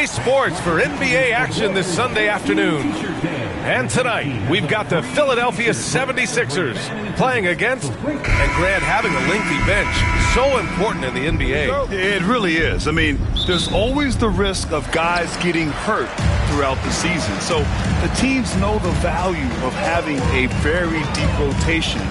Sports for NBA action this Sunday afternoon. And tonight, we've got the Philadelphia 76ers playing against, and Grant, having a lengthy bench, so important in the NBA. It really is. I mean, there's always the risk of guys getting hurt throughout the season. So the teams know the value of having a very deep rotation,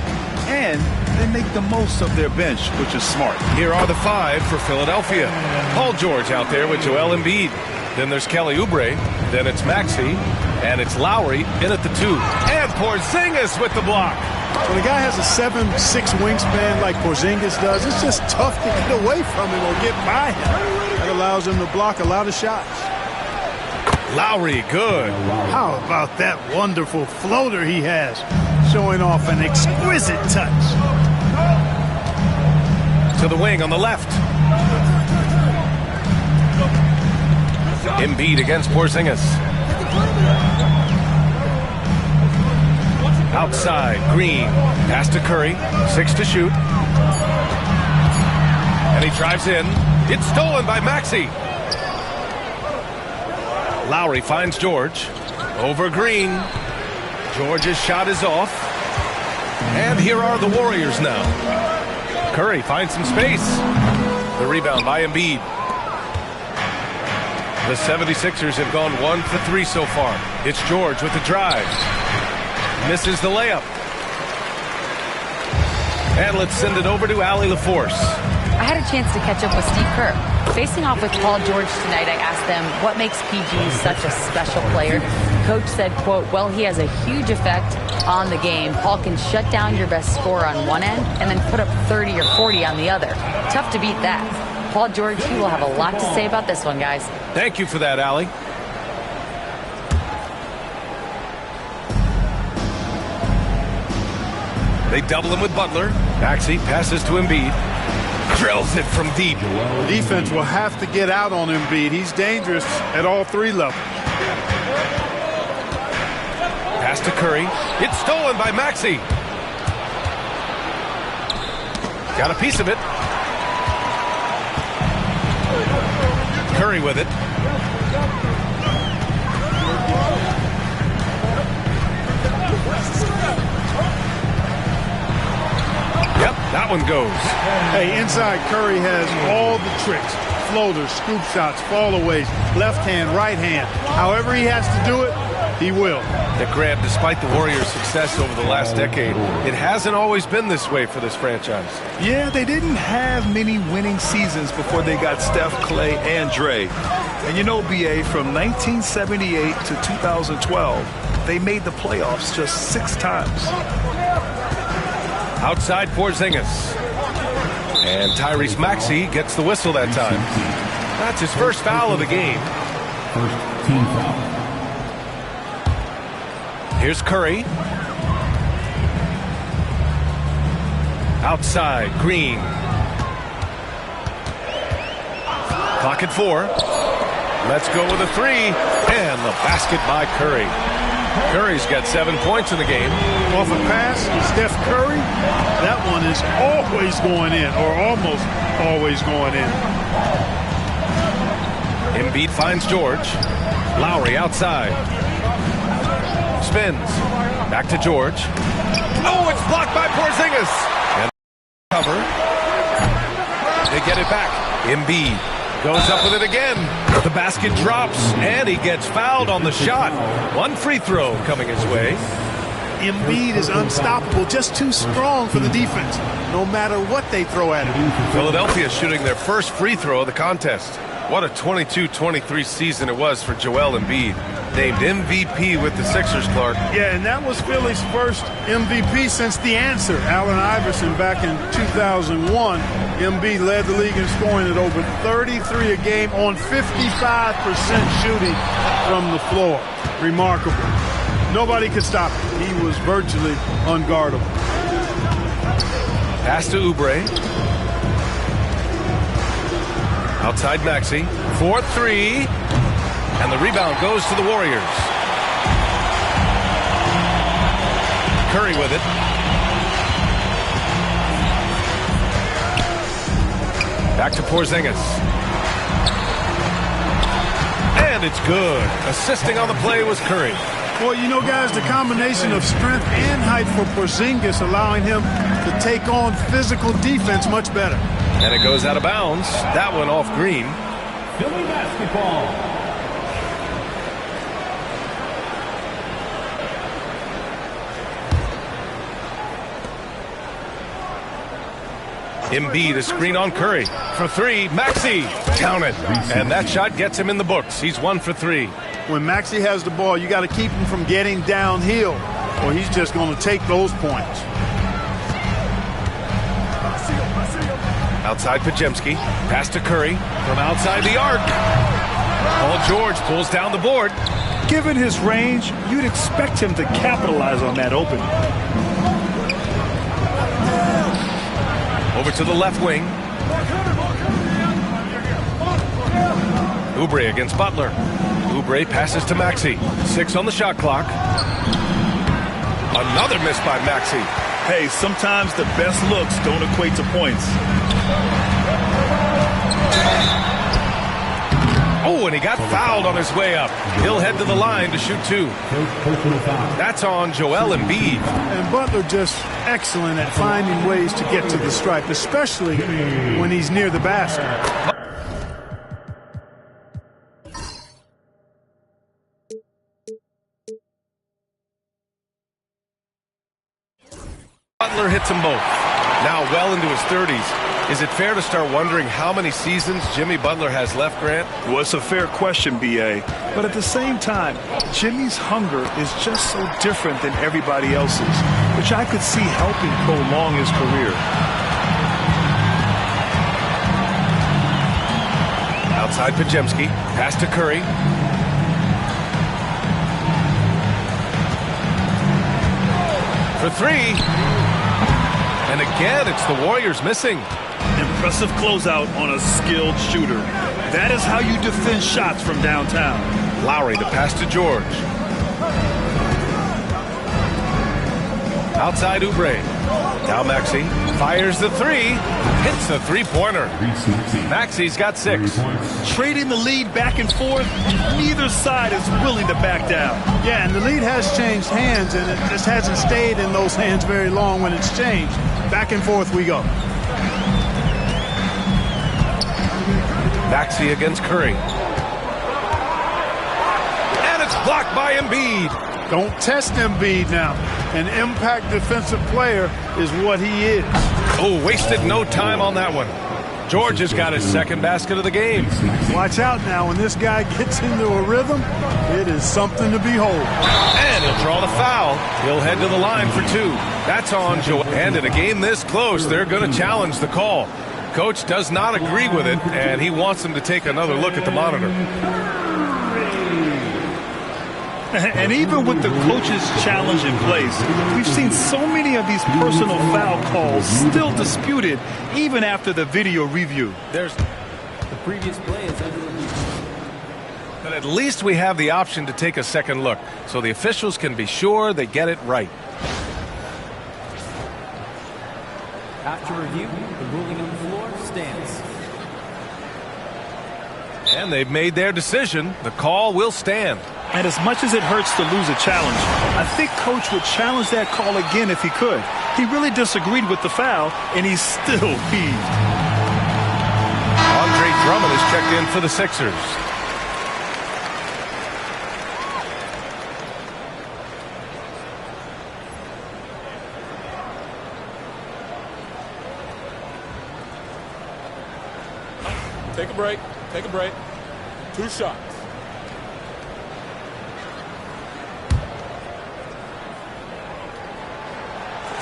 and they make the most of their bench, which is smart. Here are the five for Philadelphia. Paul George out there with Joel Embiid. Then there's Kelly Oubre. Then it's Maxey. And it's Lowry in at the 2. And Porzingis with the block. When a guy has a 7'6" wingspan like Porzingis does, it's just tough to get away from him or get by him. That allows him to block a lot of shots. Lowry, good. How about that wonderful floater he has, showing off an exquisite touch. To the wing on the left. Embiid against Porzingis. Outside, Green. Pass to Curry. 6 to shoot. And he drives in. It's stolen by Maxey. Lowry finds George. Over Green. George's shot is off. And here are the Warriors now. Curry finds some space. The rebound by Embiid. The 76ers have gone 1 for 3 so far. It's George with the drive. Misses the layup. And let's send it over to Allie LaForce. I had a chance to catch up with Steve Kerr. Facing off with Paul George tonight, I asked them what makes PG such a special player. Coach said, quote, well, he has a huge effect on the game. Paul can shut down your best scorer on one end and then put up 30 or 40 on the other. Tough to beat that. Paul George, he will have a lot to say about this one, guys. Thank you for that, Allie. They double him with Butler. Maxey passes to Embiid. Drills it from deep. The defense will have to get out on Embiid. He's dangerous at all 3 levels. Pass to Curry. It's stolen by Maxey. Got a piece of it. Curry with it. Yep, that one goes. Hey, inside Curry has all the tricks. Floaters, scoop shots, fallaways, left hand, right hand. However he has to do it, he will. The Grant, despite the Warriors' success over the last decade, it hasn't always been this way for this franchise. Yeah, they didn't have many winning seasons before they got Steph, Clay, and Dre. And you know, BA, from 1978 to 2012, they made the playoffs just 6 times. Outside Porzingis. And Tyrese Maxey gets the whistle that time. That's his first foul of the game. First team foul. Here's Curry. Outside, Green. Clock at 4. Let's go with a 3. And the basket by Curry. Curry's got 7 points in the game. Off a pass, Steph Curry, that one is always going in, or almost always going in. Embiid finds George. Lowry outside. Spins. Back to George. Oh, it's blocked by Porzingis. And cover. They get it back. Embiid goes up with it again. The basket drops, and he gets fouled on the shot. 1 free throw coming his way. Embiid is unstoppable, just too strong for the defense, no matter what they throw at him. Philadelphia shooting their first free throw of the contest. What a 22-23 season it was for Joel Embiid. Named MVP with the Sixers, Clark. Yeah, and that was Philly's first MVP since the answer. Allen Iverson back in 2001. Embiid led the league in scoring at over 33 a game on 55% shooting from the floor. Remarkable. Nobody could stop him. He was virtually unguardable. Pass to Oubre. Outside Maxey. 4-3. And the rebound goes to the Warriors. Curry with it. Back to Porzingis. it's good. Assisting on the play was Curry. Well, you know, guys, the combination of strength and height for Porzingis allowing him to take on physical defense much better. And it goes out of bounds. That one off Green. Philly basketball. Embiid, a screen on Curry. For three, Maxey. Count it. And that shot gets him in the books. He's 1 for 3. When Maxey has the ball, you got to keep him from getting downhill, or he's just going to take those points. Outside Podziemski. Pass to Curry. From outside the arc. Paul George pulls down the board. Given his range, you'd expect him to capitalize on that opening. Over to the left wing. Oubre against Butler. Oubre passes to Maxey. 6 on the shot clock. Another miss by Maxey. Hey, sometimes the best looks don't equate to points. Oh, and he got fouled on his way up. He'll head to the line to shoot 2. That's on Joel Embiid. And Butler just excellent at finding ways to get to the stripe, especially when he's near the basket. Butler hits them both. Now well into his 30s. Is it fair to start wondering how many seasons Jimmy Butler has left, Grant? Well, it's a fair question, B.A. But at the same time, Jimmy's hunger is just so different than everybody else's, which I could see helping prolong his career. Outside Podziemski. Pass to Curry. For 3. And again, it's the Warriors missing. Impressive closeout on a skilled shooter. That is how you defend shots from downtown. Lowry, the pass to George. Outside Oubre. Now Maxey fires the 3. Hits the three-pointer. Maxey's got 6. Trading the lead back and forth, neither side is willing to back down. Yeah, and the lead has changed hands, and it just hasn't stayed in those hands very long when it's changed. Back and forth we go. Maxey against Curry. And it's blocked by Embiid. Don't test Embiid now. An impact defensive player is what he is. Oh, wasted no time on that one. George has got his second basket of the game. Watch out now. When this guy gets into a rhythm, it is something to behold. And he'll draw the foul. He'll head to the line for 2. That's on Joel. And in a game this close, they're going to challenge the call. Coach does not agree with it, and he wants them to take another look at the monitor. And even with the coach's challenge in place, we've seen so many of these personal foul calls still disputed even after the video review. The previous play is under review. But at least we have the option to take a second look, so the officials can be sure they get it right. After review, the ruling on the floor stands. And they've made their decision. The call will stand. And as much as it hurts to lose a challenge, I think Coach would challenge that call again if he could. He really disagreed with the foul, and he's still heaved. Andre Drummond is checked in for the Sixers. Take a break. Take a break. 2 shots.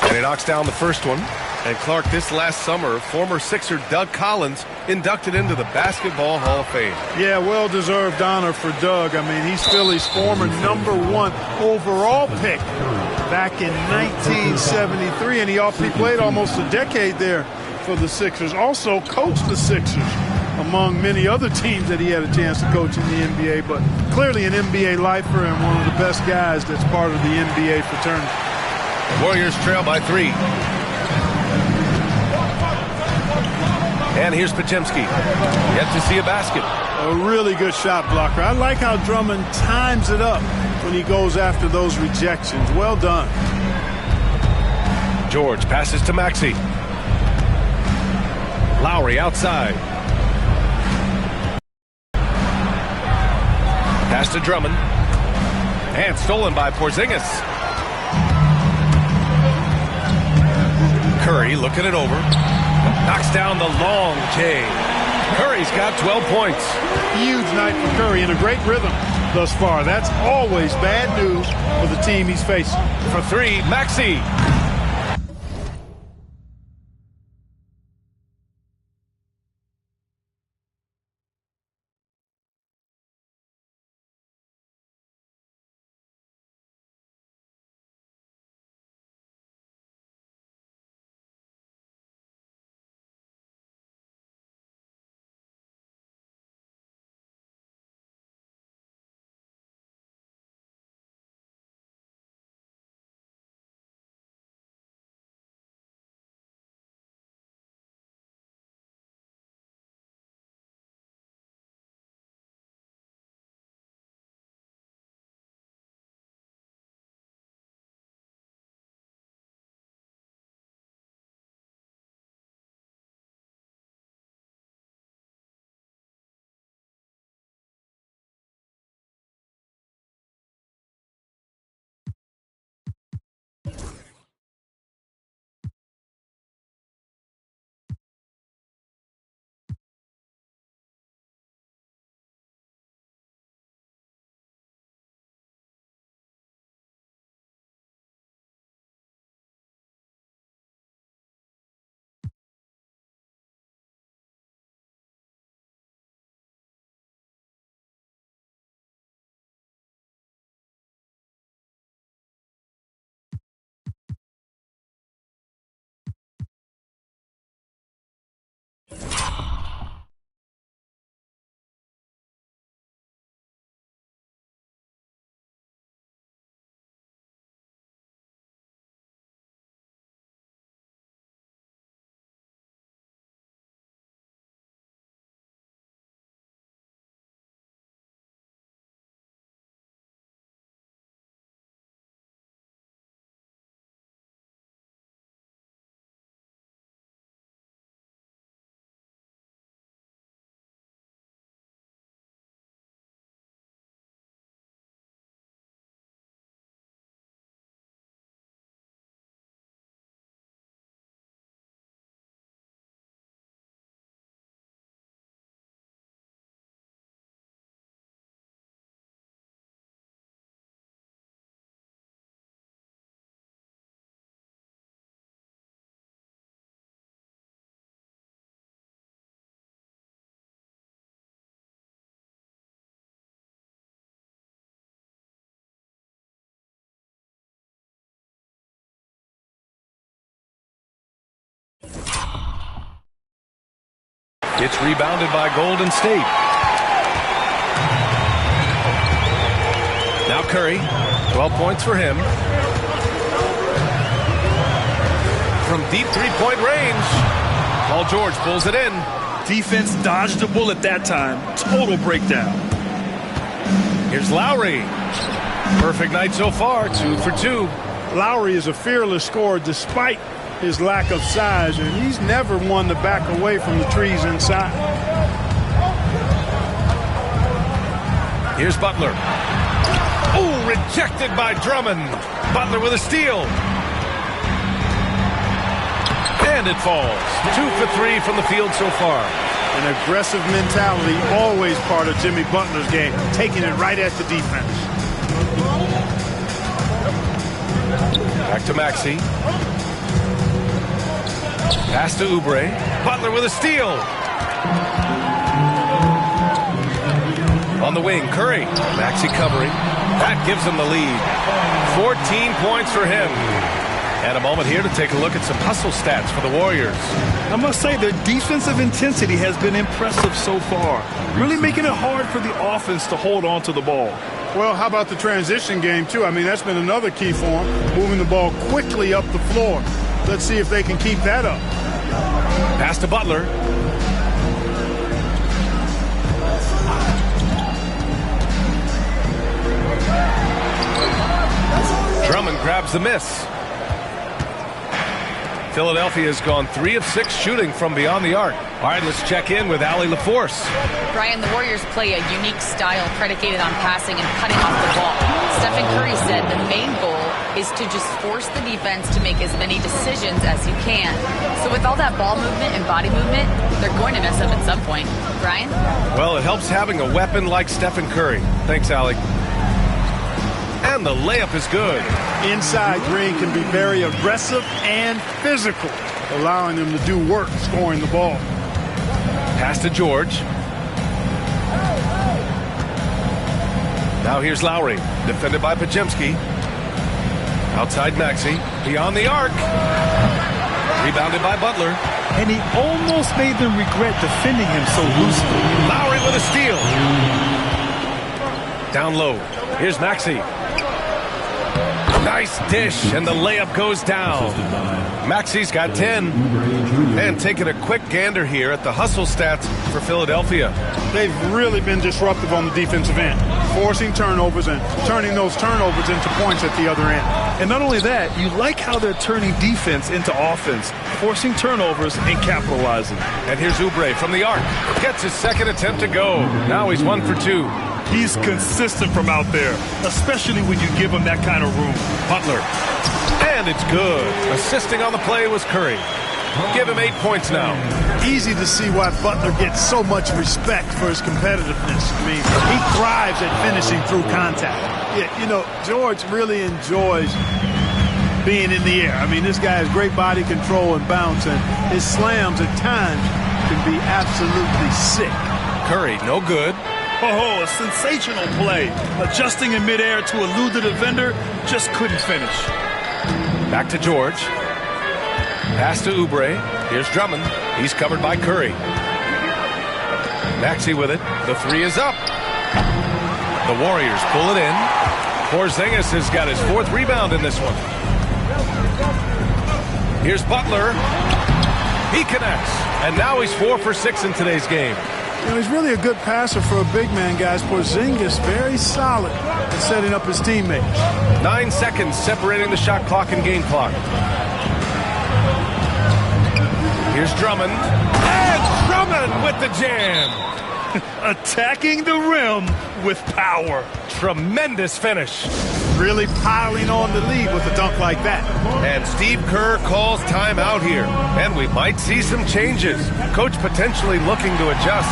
And he knocks down the first one. And Clark, this last summer, former Sixer Doug Collins inducted into the Basketball Hall of Fame. Yeah, well-deserved honor for Doug. I mean, he's Philly's former #1 overall pick back in 1973, and he played almost a decade there for the Sixers. Also coached the Sixers, among many other teams that he had a chance to coach in the NBA, but clearly an NBA lifer and one of the best guys that's part of the NBA fraternity. The Warriors trail by 3. And here's Podziemski. Yet to see a basket. A really good shot blocker. I like how Drummond times it up when he goes after those rejections. Well done. George passes to Maxey. Lowry outside. Pass to Drummond. And stolen by Porzingis. Curry looking it over. Knocks down the long J. Curry's got 12 points. Huge night for Curry in a great rhythm thus far. That's always bad news for the team he's facing. For three, Maxey. It's rebounded by Golden State. Now Curry, 12 points for him. From deep three-point range, Paul George pulls it in. Defense dodged the bullet that time. Total breakdown. Here's Lowry. Perfect night so far, 2 for 2. Lowry is a fearless scorer despite his lack of size, and he's never one to back away from the trees inside. Here's Butler. Oh, rejected by Drummond. Butler with a steal. And it falls. 2 for 3 from the field so far. An aggressive mentality, always part of Jimmy Butler's game, taking it right at the defense. Back to Maxey. Pass to Oubre. Butler with a steal. On the wing, Curry. Maxey covering. That gives him the lead. 14 points for him. And a moment here to take a look at some hustle stats for the Warriors. I must say their defensive intensity has been impressive so far. Really making it hard for the offense to hold on to the ball. Well, how about the transition game, too? I mean, that's been another key for them, moving the ball quickly up the floor. Let's see if they can keep that up. Pass to Butler. grabs the miss. Philadelphia has gone 3 of 6 shooting from beyond the arc. All right, let's check in with Allie LaForce. Brian, the Warriors play a unique style predicated on passing and cutting off the ball. Stephen Curry said the main goal is to just force the defense to make as many decisions as you can. So with all that ball movement and body movement, they're going to mess up at some point. Brian? Well, it helps having a weapon like Stephen Curry. Thanks, Allie. And the layup is good. Inside Green can be very aggressive and physical, allowing them to do work scoring the ball. Pass to George. Now here's Lowry, defended by Podziemski. Outside Maxey, beyond the arc. Rebounded by Butler. And he almost made them regret defending him so loosely. Lowry with a steal. Down low. Here's Maxey. Nice dish, and the layup goes down. Maxey's got 10. And taking a quick gander here at the hustle stats for Philadelphia. They've really been disruptive on the defensive end, forcing turnovers and turning those turnovers into points at the other end. And not only that, you like how they're turning defense into offense, forcing turnovers and capitalizing. And here's Oubre from the arc. Gets his second attempt to go. Now he's 1 for 2. He's consistent from out there, especially when you give him that kind of room. Butler. And it's good. Assisting on the play was Curry. Give him 8 points now. Easy to see why Butler gets so much respect for his competitiveness. I mean, he thrives at finishing through contact. Yeah, you know, George really enjoys being in the air. I mean, this guy has great body control and bounce, and his slams at times can be absolutely sick. Curry, no good. Oh, a sensational play. Adjusting in midair to elude the defender, just couldn't finish. Back to George. Pass to Oubre. Here's Drummond. He's covered by Curry. Maxey with it. The 3 is up. The Warriors pull it in. Porzingis has got his 4th rebound in this one. Here's Butler. He connects. And now he's 4 for 6 in today's game. You know, he's really a good passer for a big man, guys. Porzingis very solid at setting up his teammates. 9 seconds separating the shot clock and game clock. Here's Drummond. And Drummond with the jam. Attacking the rim with power. Tremendous finish. Really piling on the lead with a dunk like that. And Steve Kerr calls timeout here. And we might see some changes. Coach potentially looking to adjust.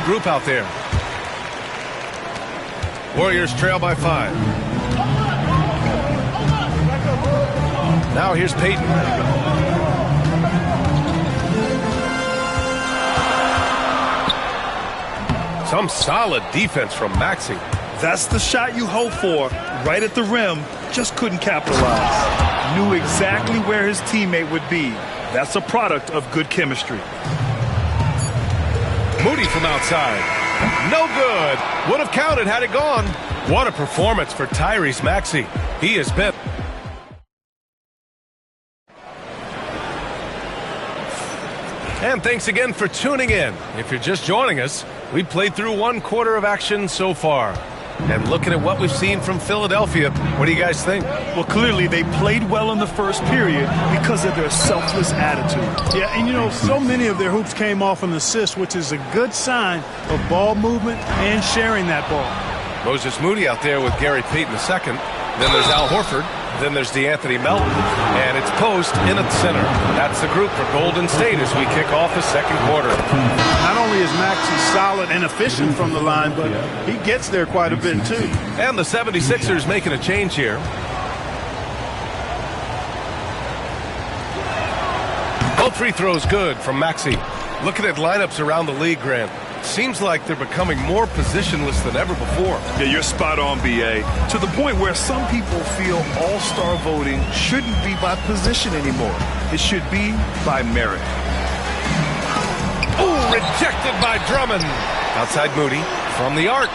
Group out there. Warriors trail by 5. Now here's Payton. Some solid defense from Maxey. That's the shot you hope for. Right at the rim, just couldn't capitalize. Knew exactly where his teammate would be. That's a product of good chemistry. Moody from outside. No good. Would have counted had it gone. What a performance for Tyrese Maxey. He has been. And thanks again for tuning in. If you're just joining us, we played through 1 quarter of action so far. And looking at what we've seen from Philadelphia, what do you guys think? Well, clearly they played well in the first period because of their selfless attitude. Yeah, and you know, so many of their hoops came off an assist, which is a good sign of ball movement and sharing that ball. Moses Moody out there with Gary Payton II. Then there's Al Horford. Then there's DeAnthony Melton, and it's post in at the center. That's the group for Golden State as we kick off the second quarter. Not only is Maxey solid and efficient from the line, but he gets there quite a bit too. And the 76ers making a change here. Both free throws good from Maxey. Looking at lineups around the league, Grant, seems like they're becoming more positionless than ever before. Yeah, you're spot on, B.A. To the point where some people feel all-star voting shouldn't be by position anymore. It should be by merit. Oh, rejected by Drummond. Outside Moody from the arc.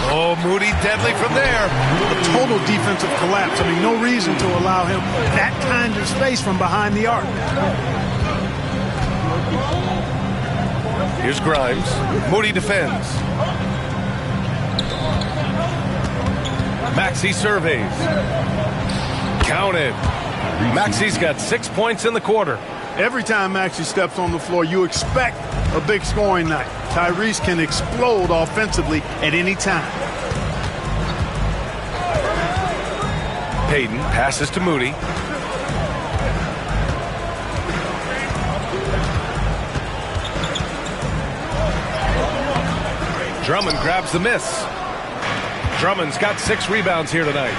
Oh, Moody deadly from there. A total defensive collapse. I mean, no reason to allow him that kind of space from behind the arc. Here's Grimes. Moody defends. Maxey surveys. Counted. Maxey's got 6 points in the quarter. Every time Maxey steps on the floor, you expect a big scoring night. Tyrese can explode offensively at any time. Payton passes to Moody. Drummond grabs the miss. Drummond's got 6 rebounds here tonight.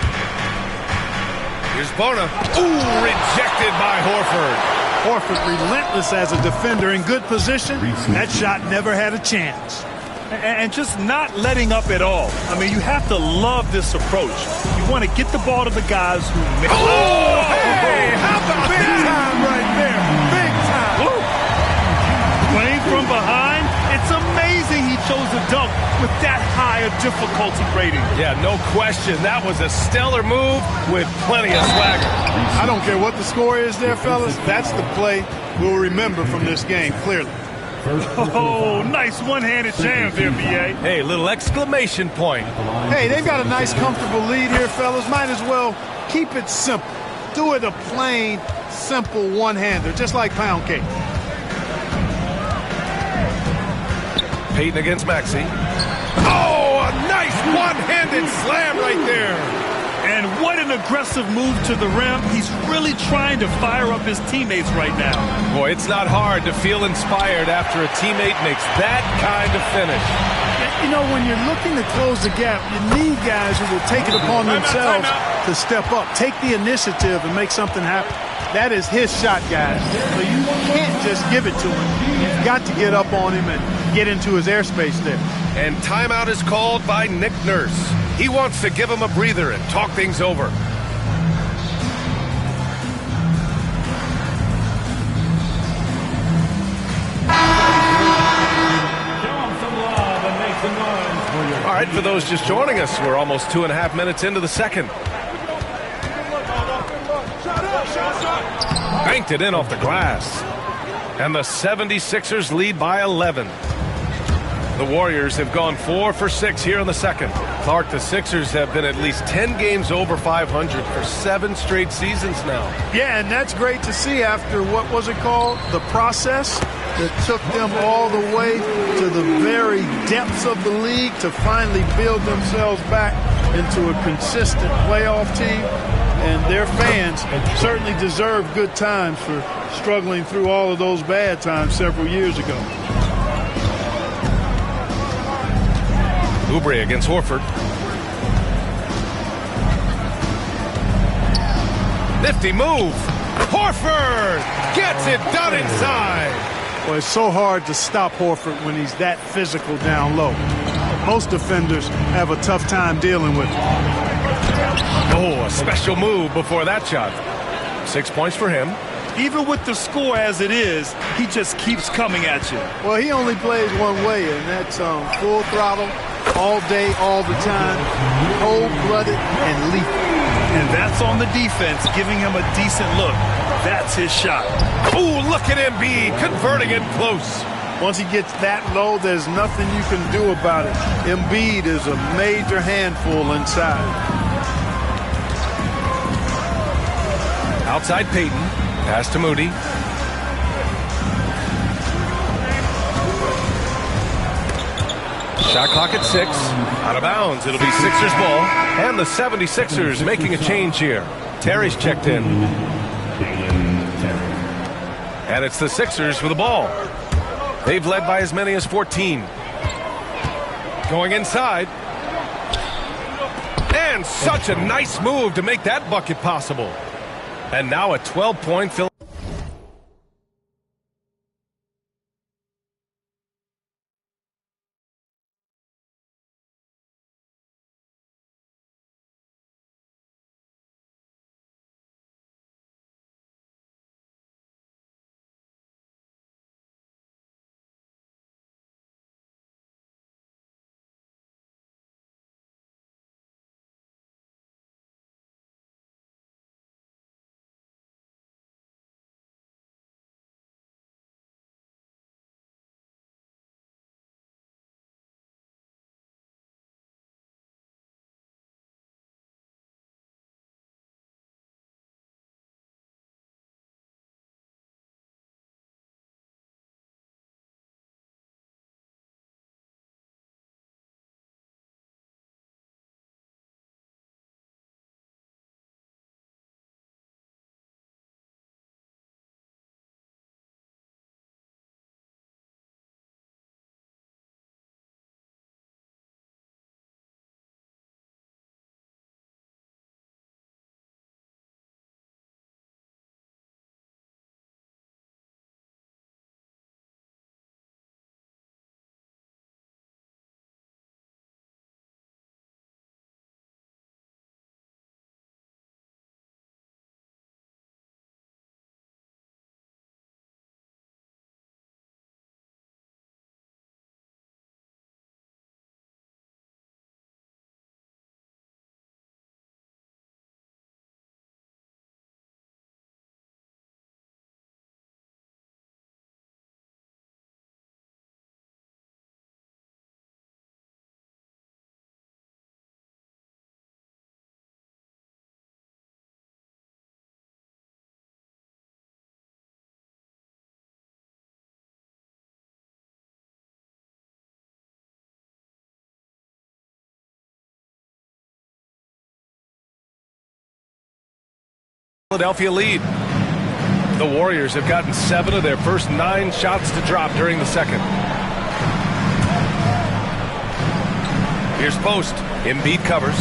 Here's Bona. Ooh, rejected by Horford. Horford relentless as a defender in good position. That shot never had a chance. And just not letting up at all. I mean, you have to love this approach. You want to get the ball to the guys who make it. Oh, hey, how about Big time right there. Big time. Woo. Playing from behind, it's amazing he chose a dunk with that high a difficulty rating. Yeah, no question. That was a stellar move with plenty of swagger. I don't care what the score is there, fellas. That's the play we'll remember from this game, clearly. Oh, nice one-handed jam there, B.A. Hey, little exclamation point. Hey, they've got a nice, comfortable lead here, fellas. Might as well keep it simple. Do it a plain, simple one-hander, just like pound cake. Payton against Maxey. Oh, a nice one-handed slam right there. And what an aggressive move to the rim. He's really trying to fire up his teammates right now. Boy, it's not hard to feel inspired after a teammate makes that kind of finish. You know, when you're looking to close the gap, you need guys who will take it upon themselves to step up, take the initiative, and make something happen. That is his shot, guys. So you can't just give it to him. You've got to get up on him and get into his airspace there. And timeout is called by Nick Nurse. He wants to give him a breather and talk things over. All right, for those just joining us, we're almost 2.5 minutes into the second. Banked it in off the glass. And the 76ers lead by 11. The Warriors have gone 4 for 6 here in the second. Clark, the Sixers have been at least 10 games over 500 for 7 straight seasons now. Yeah, and that's great to see after, what was it called? The process that took them all the way to the very depths of the league to finally build themselves back into a consistent playoff team. And their fans certainly deserve good times for struggling through all of those bad times several years ago. Oubre against Horford. Nifty move. Horford gets it done inside. Well, it's so hard to stop Horford when he's that physical down low. Most defenders have a tough time dealing with him. Oh, a special move before that shot. 6 points for him. Even with the score as it is, he just keeps coming at you. Well, he only plays one way, and that's full throttle, all day, all the time, cold-blooded and lethal. And that's on the defense, giving him a decent look. That's his shot. Ooh, look at Embiid converting it close. Once he gets that low, there's nothing you can do about it. Embiid is a major handful inside. Outside Payton. Pass to Moody. Shot clock at 6. Out of bounds. It'll be Sixers ball. And the 76ers making a change here. Terry's checked in. And it's the Sixers with the ball. They've led by as many as 14. Going inside. And such a nice move to make that bucket possible. And now a 12-point fill. Philadelphia lead. The Warriors have gotten 7 of their first 9 shots to drop during the second. Here's Post. Embiid covers.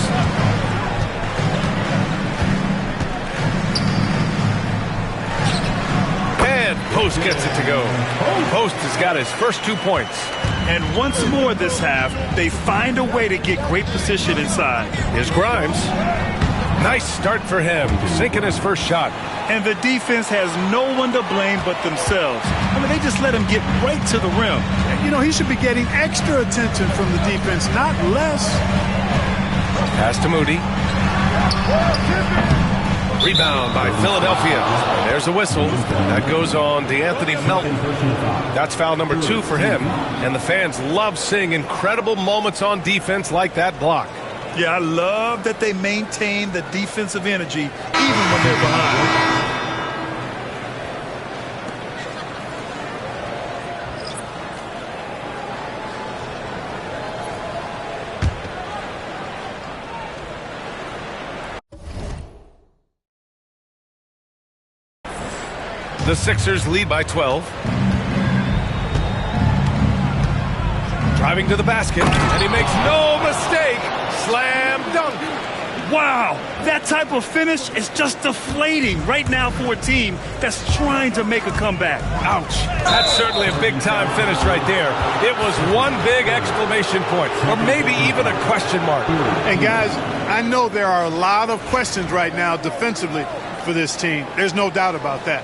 And Post gets it to go. Post has got his first 2 points. And once more this half, they find a way to get great position inside. Here's Grimes. Nice start for him, sinking his first shot. And the defense has no one to blame but themselves. I mean, they just let him get right to the rim. You know, he should be getting extra attention from the defense, not less. Pass to Moody. Rebound by Philadelphia. And there's a whistle. That goes on DeAnthony Melton. That's foul number 2 for him. And the fans love seeing incredible moments on defense like that block. Yeah, I love that they maintain the defensive energy even when they're behind. The Sixers lead by 12. Driving to the basket, and he makes no mistake. Slam dunk. Wow, that type of finish is just deflating right now for a team that's trying to make a comeback. Ouch. That's certainly a big-time finish right there. It was one big exclamation point, or maybe even a question mark. And guys, I know there are a lot of questions right now defensively for this team. There's no doubt about that.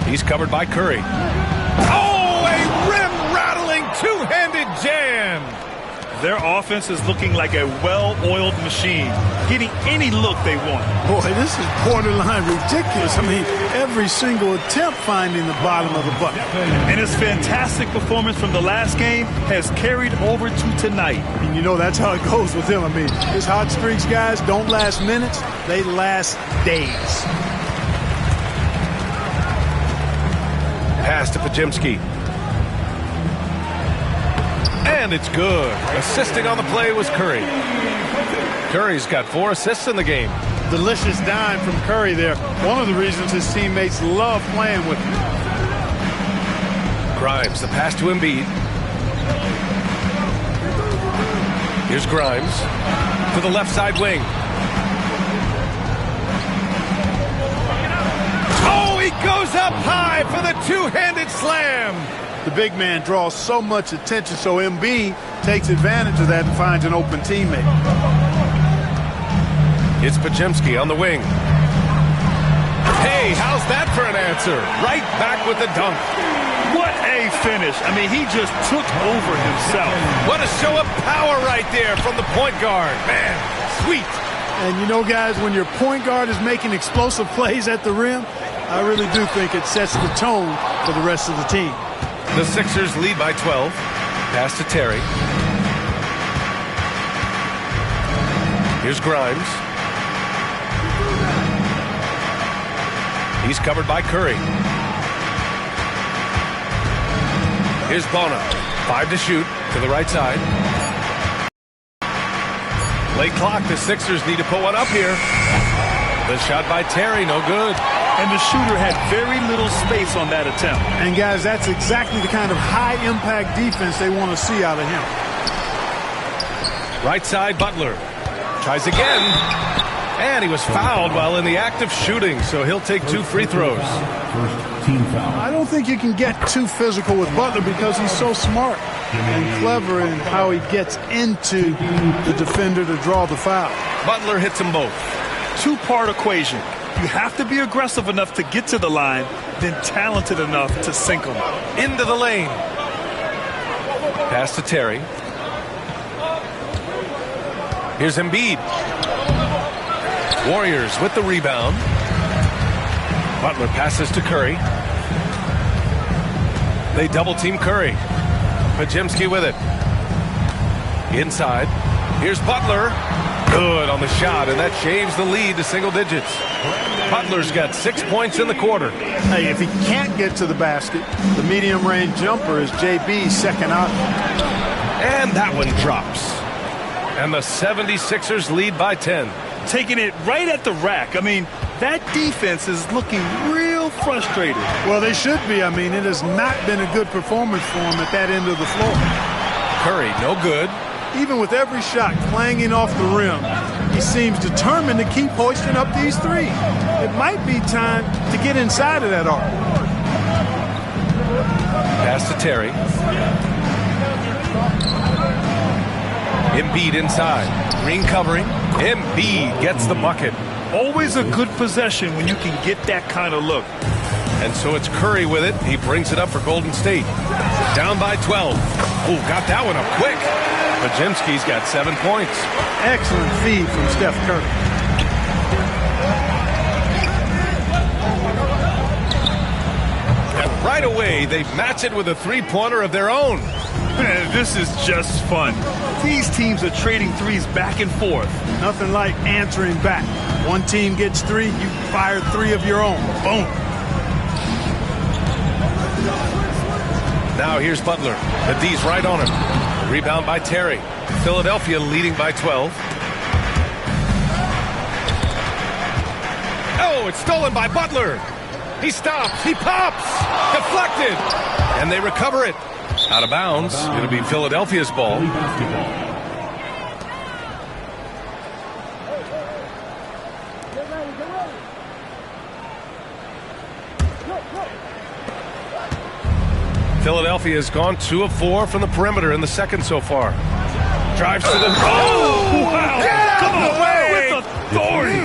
He's covered by Curry. Oh, a rim-rattling two-handed jam. Their offense is looking like a well-oiled machine, getting any look they want. Boy, this is borderline ridiculous. I mean, every single attempt finding the bottom of the bucket. And his fantastic performance from the last game has carried over to tonight. And you know, that's how it goes with him. I mean, his hot streaks, guys, don't last minutes. They last days. Pass to Podziemski. And And it's good. Assisting on the play was Curry. Curry's got 4 assists in the game. Delicious dime from Curry there. One of the reasons his teammates love playing with him. Grimes, the pass to Embiid. Here's Grimes to the left side wing. Oh, he goes up high for the two-handed slam. The big man draws so much attention, so Embiid takes advantage of that and finds an open teammate. It's Podziemski on the wing. Hey, how's that for an answer? Right back with the dunk. What a finish. I mean, he just took over himself. What a show of power right there from the point guard. Man, sweet. And you know, guys, when your point guard is making explosive plays at the rim, I really do think it sets the tone for the rest of the team. The Sixers lead by 12. Pass to Terry. Here's Grimes. He's covered by Curry. Here's Bona. 5 to shoot to the right side. Late clock. The Sixers need to put one up here. The shot by Terry, no good. And the shooter had very little space on that attempt. And, guys, that's exactly the kind of high-impact defense they want to see out of him. Right side, Butler. Tries again. And he was fouled while in the act of shooting, so he'll take 2 free throws. First team foul. I don't think you can get too physical with Butler because he's so smart and clever in how he gets into the defender to draw the foul. Butler hits them both. 2-part equation. You have to be aggressive enough to get to the line, then talented enough to sink them. Into the lane. Pass to Terry. Here's Embiid. Warriors with the rebound. Butler passes to Curry. They double-team Curry. Podziemski with it. Inside. Here's Butler. Good on the shot, and that shaves the lead to single digits. Butler's got 6 points in the quarter. Hey, if he can't get to the basket, the medium-range jumper is JB's second option. And that one drops. And the 76ers lead by 10. Taking it right at the rack. I mean, that defense is looking real frustrated. Well, they should be. I mean, it has not been a good performance for him at that end of the floor. Curry, no good. Even with every shot clanging off the rim, he seems determined to keep hoisting up these threes. It might be time to get inside of that arc. Pass to Terry. Embiid inside. Green covering. Embiid gets the bucket. Always a good possession when you can get that kind of look. And so it's Curry with it. He brings it up for Golden State. Down by 12. Oh, got that one up quick. Podziemski's got 7 points. Excellent feed from Steph Curry. And right away, they match it with a three-pointer of their own. Man, this is just fun. These teams are trading threes back and forth. Nothing like answering back. One team gets 3, you fire 3 of your own. Boom. Now here's Butler. The D's right on him. Rebound by Terry. Philadelphia leading by 12. Oh, it's stolen by Butler. He stops. He pops. Deflected. And they recover it. Out of bounds. It'll be Philadelphia's ball. Basketball. Philadelphia has gone 2 of 4 from the perimeter in the second so far. Drives to the... Oh! Wow! Get Come out of the way! with authority!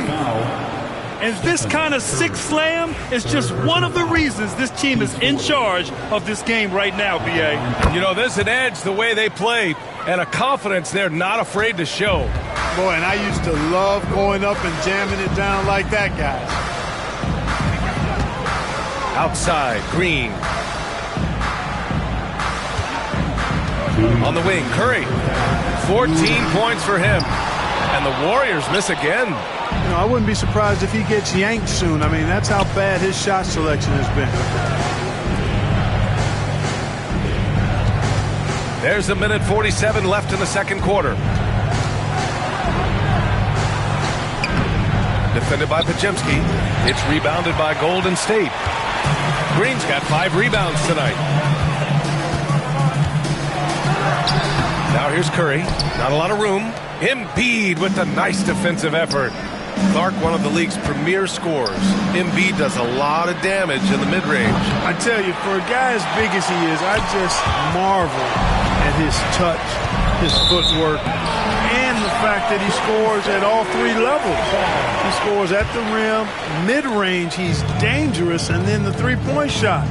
And this kind of sick slam is just one of the reasons this team is in charge of this game right now, B.A. You know, there's an edge the way they play and a confidence they're not afraid to show. Boy, and I used to love going up and jamming it down like that, guys. Outside, Green. On the wing, Curry. 14 points for him. And the Warriors miss again. You know, I wouldn't be surprised if he gets yanked soon. I mean, that's how bad his shot selection has been. There's a minute 47 left in the second quarter. Defended by Podziemski. It's rebounded by Golden State. Green's got 5 rebounds tonight. Now here's Curry. Not a lot of room. Embiid with a nice defensive effort. Clark, one of the league's premier scorers. Embiid does a lot of damage in the mid-range. I tell you, for a guy as big as he is, I just marvel at his touch, his footwork, and the fact that he scores at all 3 levels. He scores at the rim, mid-range, he's dangerous, and then the three-point shot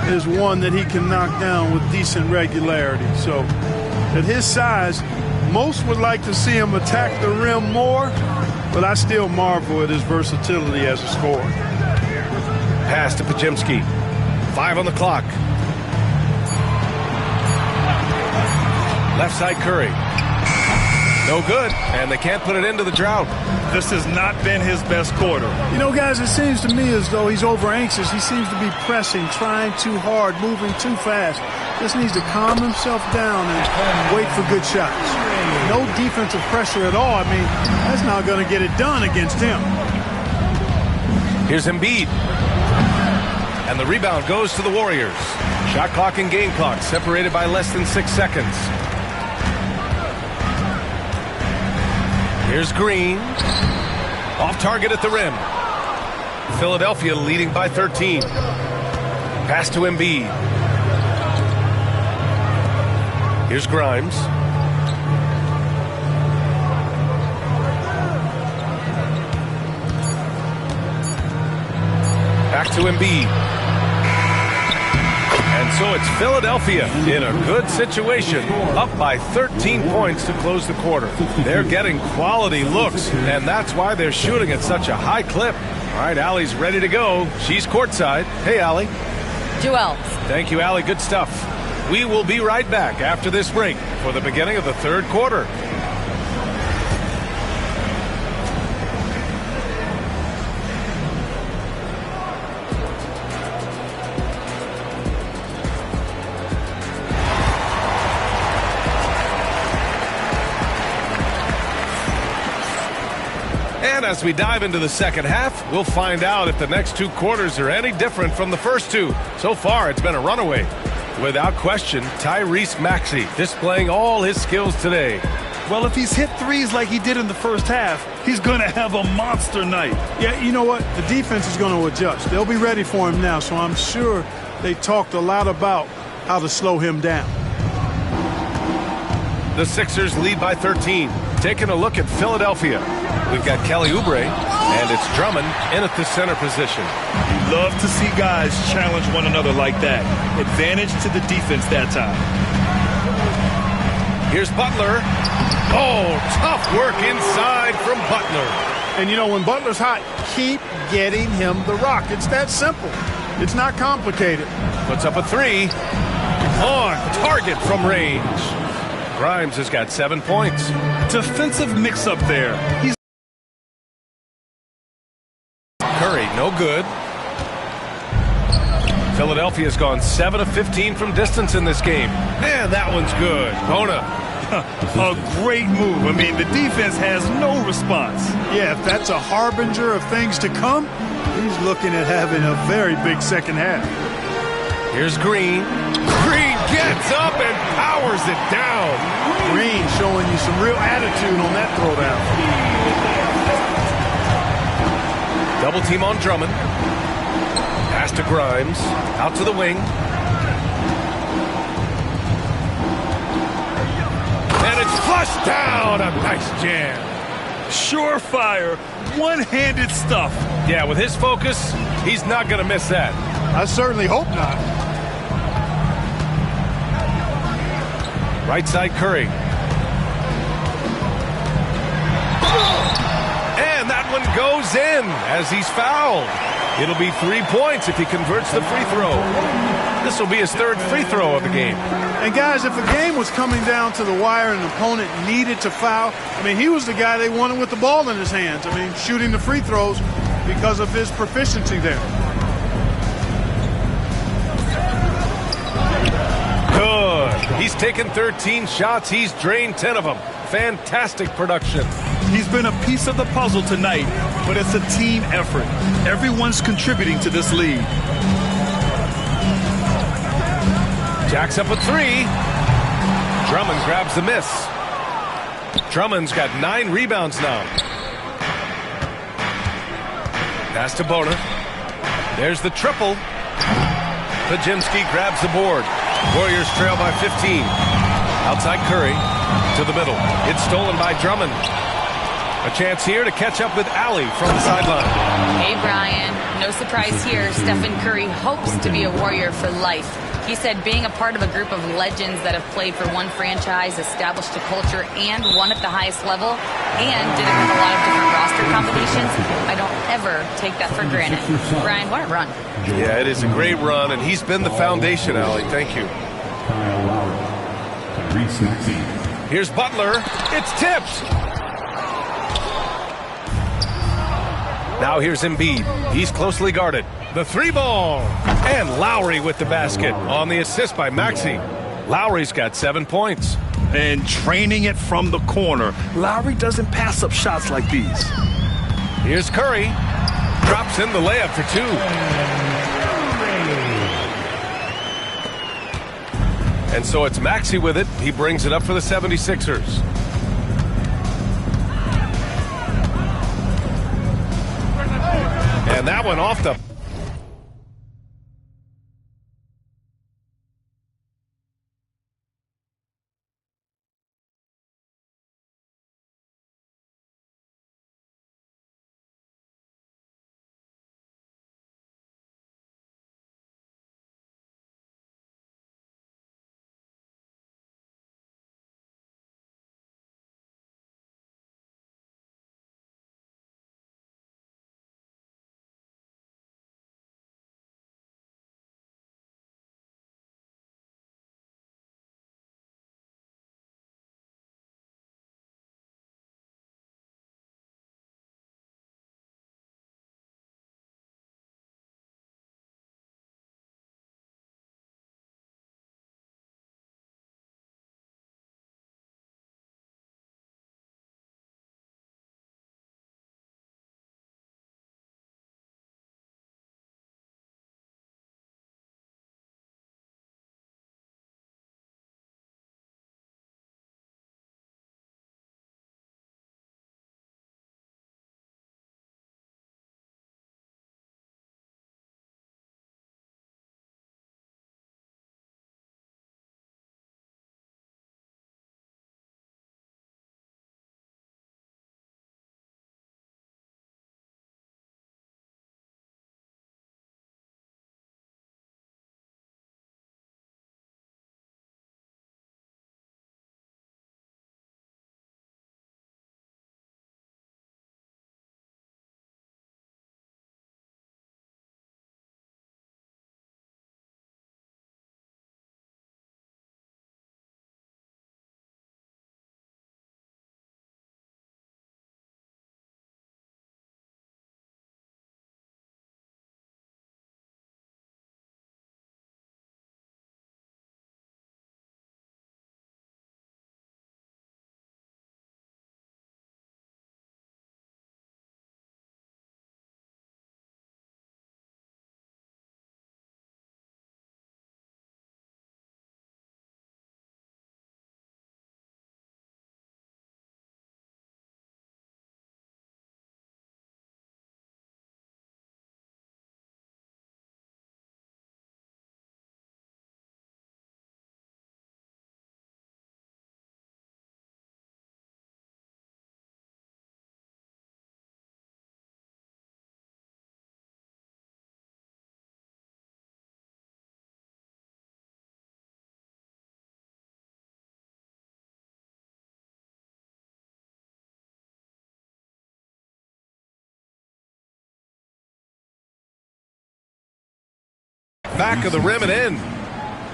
is one that he can knock down with decent regularity. So at his size, most would like to see him attack the rim more, but I still marvel at his versatility as a scorer. Pass to Podziemski. 5 on the clock. Left side Curry. No good, and they can't put it into the drought. This has not been his best quarter. You know, guys, it seems to me as though he's over anxious. He seems to be pressing, trying too hard, moving too fast. Just needs to calm himself down and wait for good shots. No defensive pressure at all. I mean, that's not going to get it done against him. Here's Embiid. And the rebound goes to the Warriors. Shot clock and game clock separated by less than 6 seconds. Here's Green. Off target at the rim. Philadelphia leading by 13. Pass to Embiid. Here's Grimes. Back to Embiid. And so it's Philadelphia in a good situation, up by 13 points to close the quarter. They're getting quality looks, and that's why they're shooting at such a high clip. All right, Allie's ready to go. She's courtside. Hey, Allie. Joel. Thank you, Allie. Good stuff. We will be right back after this break for the beginning of the third quarter. And as we dive into the second half, we'll find out if the next 2 quarters are any different from the first 2. So far, it's been a runaway. Without question, Tyrese Maxey displaying all his skills today. Well, if he's hit threes like he did in the first half, he's going to have a monster night. Yeah, you know what? The defense is going to adjust. They'll be ready for him now, so I'm sure they talked a lot about how to slow him down. The Sixers lead by 13. Taking a look at Philadelphia. We've got Kelly Oubre, and it's Drummond in at the center position. You love to see guys challenge one another like that. Advantage to the defense that time. Here's Butler. Oh, tough work inside from Butler. And, you know, when Butler's hot, keep getting him the rock. It's that simple. It's not complicated. Puts up a 3. On target from range. Grimes has got 7 points. Defensive mix-up there. He's Curry, no good. Philadelphia's gone 7 of 15 from distance in this game. Man, that one's good. Bona. a great move. I mean, the defense has no response. Yeah, if that's a harbinger of things to come, he's looking at having a very big second half. Here's Green. Green gets up and powers it down. Green showing you some real attitude on that throwdown. Double team on Drummond. Pass to Grimes. Out to the wing. And it's flushed down. A nice jam. Surefire, one-handed stuff. Yeah, with his focus, he's not going to miss that. I certainly hope not. Right side Curry. And that one goes in as he's fouled. It'll be 3 points if he converts the free throw. This will be his 3rd free throw of the game. And guys, if a game was coming down to the wire and an opponent needed to foul, I mean, he was the guy they wanted with the ball in his hands. I mean, shooting the free throws because of his proficiency there. Good. He's taken 13 shots. He's drained 10 of them. Fantastic production. He's been a piece of the puzzle tonight, but it's a team effort. Everyone's contributing to this lead. Jacks up a three. Drummond grabs the miss. Drummond's got 9 rebounds now. Pass to Bona. There's the triple. Podziemski grabs the board. Warriors trail by 15. Outside Curry to the middle. It's stolen by Drummond. A chance here to catch up with Allie from the sideline. Hey, Brian. No surprise here. Stephen Curry hopes to be a Warrior for life. He said being a part of a group of legends that have played for one franchise, established a culture, and won at the highest level, and did it with a lot of different roster combinations, I don't ever take that for granted. Brian, what a run. Yeah, it is a great run, and he's been the foundation, Allie. Thank you. Kyle Lowry. Tyrese Maxey. Here's Butler. It's tipped. Now here's Embiid. He's closely guarded. The 3-ball. And Lowry with the basket on the assist by Maxey. Lowry's got 7 points. And draining it from the corner. Lowry doesn't pass up shots like these. Here's Curry. Drops in the layup for 2. And so it's Maxey with it. He brings it up for the 76ers. And that one off the... Back of the rim and in.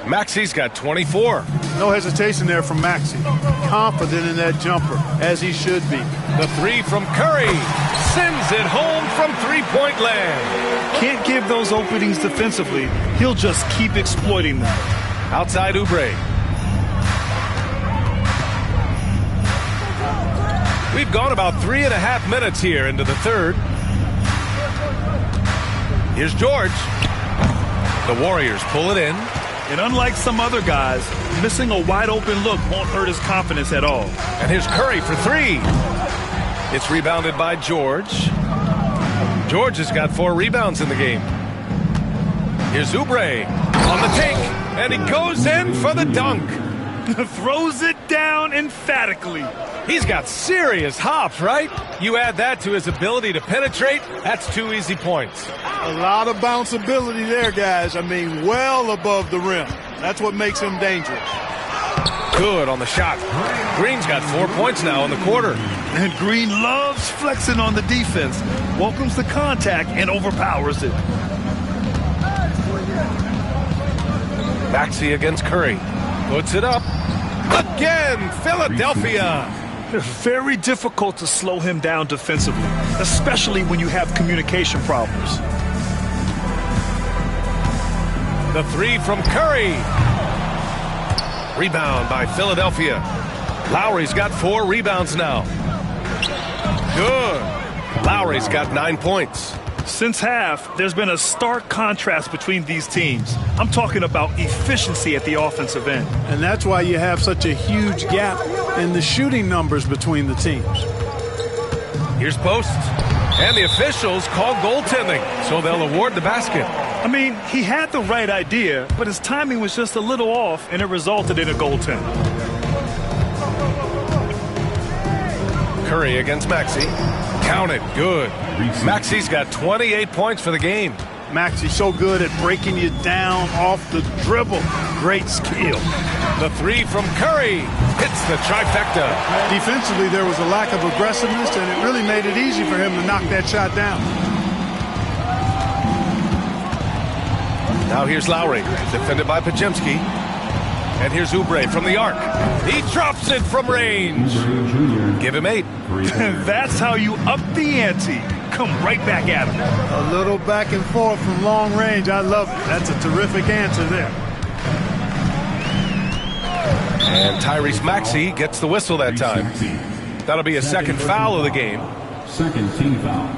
Maxey's got 24. No hesitation there from Maxey. Confident in that jumper, as he should be. The 3 from Curry. Sends it home from three-point land. Can't give those openings defensively. He'll just keep exploiting them. Outside Oubre. We've gone about 3.5 minutes here into the third. Here's George. The Warriors pull it in. And unlike some other guys, missing a wide-open look won't hurt his confidence at all. And here's Curry for three. It's rebounded by George. George has got 4 rebounds in the game. Here's Oubre on the take, and he goes in for the dunk. Throws it down emphatically. He's got serious hops, right? You add that to his ability to penetrate, that's 2 easy points. A lot of bounceability there, guys. I mean, well above the rim. That's what makes him dangerous. Good on the shot. Green's got 4 points now in the quarter. And Green loves flexing on the defense. Welcomes the contact and overpowers it. Maxey against Curry. Puts it up. Again, Philadelphia. Very difficult to slow him down defensively, especially when you have communication problems. The 3 from Curry. Rebound by Philadelphia. Lowry's got 4 rebounds now. Good. Lowry's got 9 points. Since half, there's been a stark contrast between these teams. I'm talking about efficiency at the offensive end. And that's why you have such a huge gap in the shooting numbers between the teams. Here's Post. And the officials call goaltending, so they'll award the basket. I mean, he had the right idea, but his timing was just a little off, and it resulted in a goaltend. Curry against Maxey. Counted. Good. Maxey's got 28 points for the game. Maxey's so good at breaking you down off the dribble. Great skill. The 3 from Curry hits the trifecta. Defensively, there was a lack of aggressiveness, and it really made it easy for him to knock that shot down. Now here's Lowry, defended by Podziemski. And here's Oubre from the arc. He drops it from range. Give him 8. That's how you up the ante. Come right back at him. A little back and forth from long range. I love it. That's a terrific answer there. And Tyrese Maxey gets the whistle that time. That'll be a second foul of the game. Second team foul.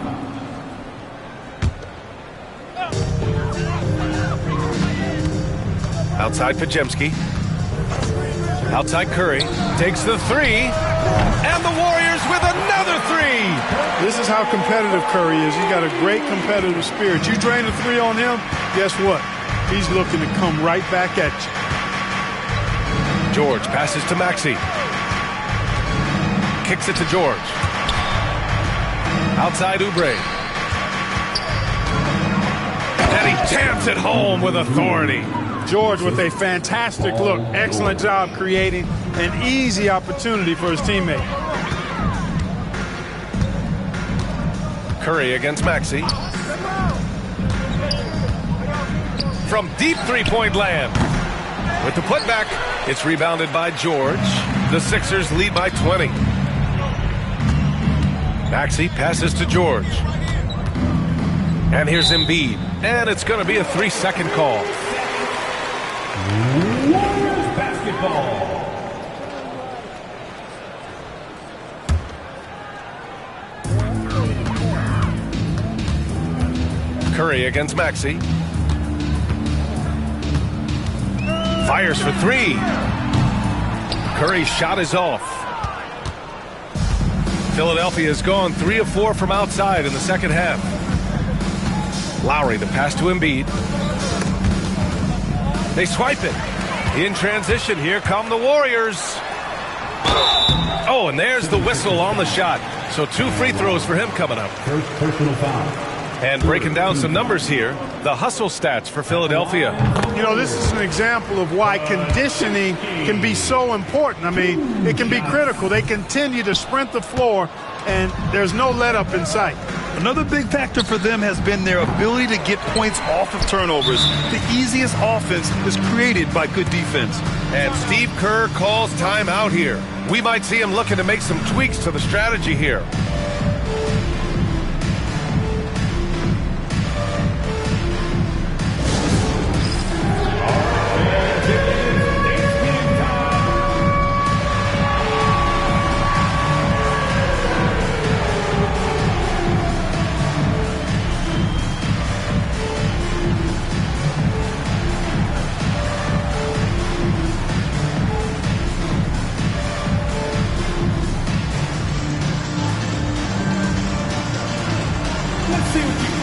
Outside Podziemski. Outside Curry. Takes the 3. And the Warriors with another 3. This is how competitive Curry is. He's got a great competitive spirit. You drain a 3 on him, guess what? He's looking to come right back at you. George passes to Maxey. Kicks it to George. Outside Oubre. And he jams it home with authority. George with a fantastic look. Excellent job creating an easy opportunity for his teammate. Curry against Maxey. From deep three-point land. With the putback, it's rebounded by George. The Sixers lead by 20. Maxey passes to George. And here's Embiid. And it's going to be a 3-second call. Warriors basketball. Curry against Maxey. Fires for 3. Curry's shot is off. Philadelphia has gone 3 of 4 from outside in the second half. Lowry, the pass to Embiid. They swipe it. In transition, here come the Warriors. Oh, and there's the whistle on the shot. So 2 free throws for him coming up. First personal foul. And breaking down some numbers here, the hustle stats for Philadelphia. You know, this is an example of why conditioning can be so important. I mean, it can be critical. They continue to sprint the floor, and there's no let-up in sight. Another big factor for them has been their ability to get points off of turnovers. The easiest offense is created by good defense. And Steve Kerr calls timeout here. We might see him looking to make some tweaks to the strategy here. Let's see what you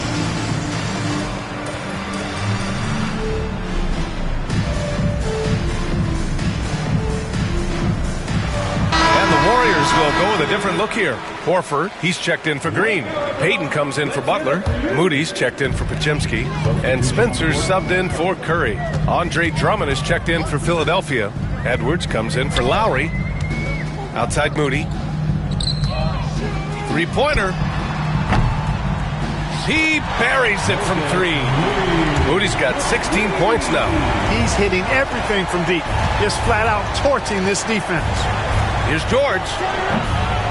And the Warriors will go with a different look here. Horford, he's checked in for Green. Payton comes in for Butler. Moody's checked in for Podziemski. And Spencer's subbed in for Curry. Andre Drummond is checked in for Philadelphia. Edwards comes in for Lowry. Outside Moody. Three-pointer. He buries it from three. Moody's got 16 points now. He's hitting everything from deep, just flat out torching this defense. Here's George.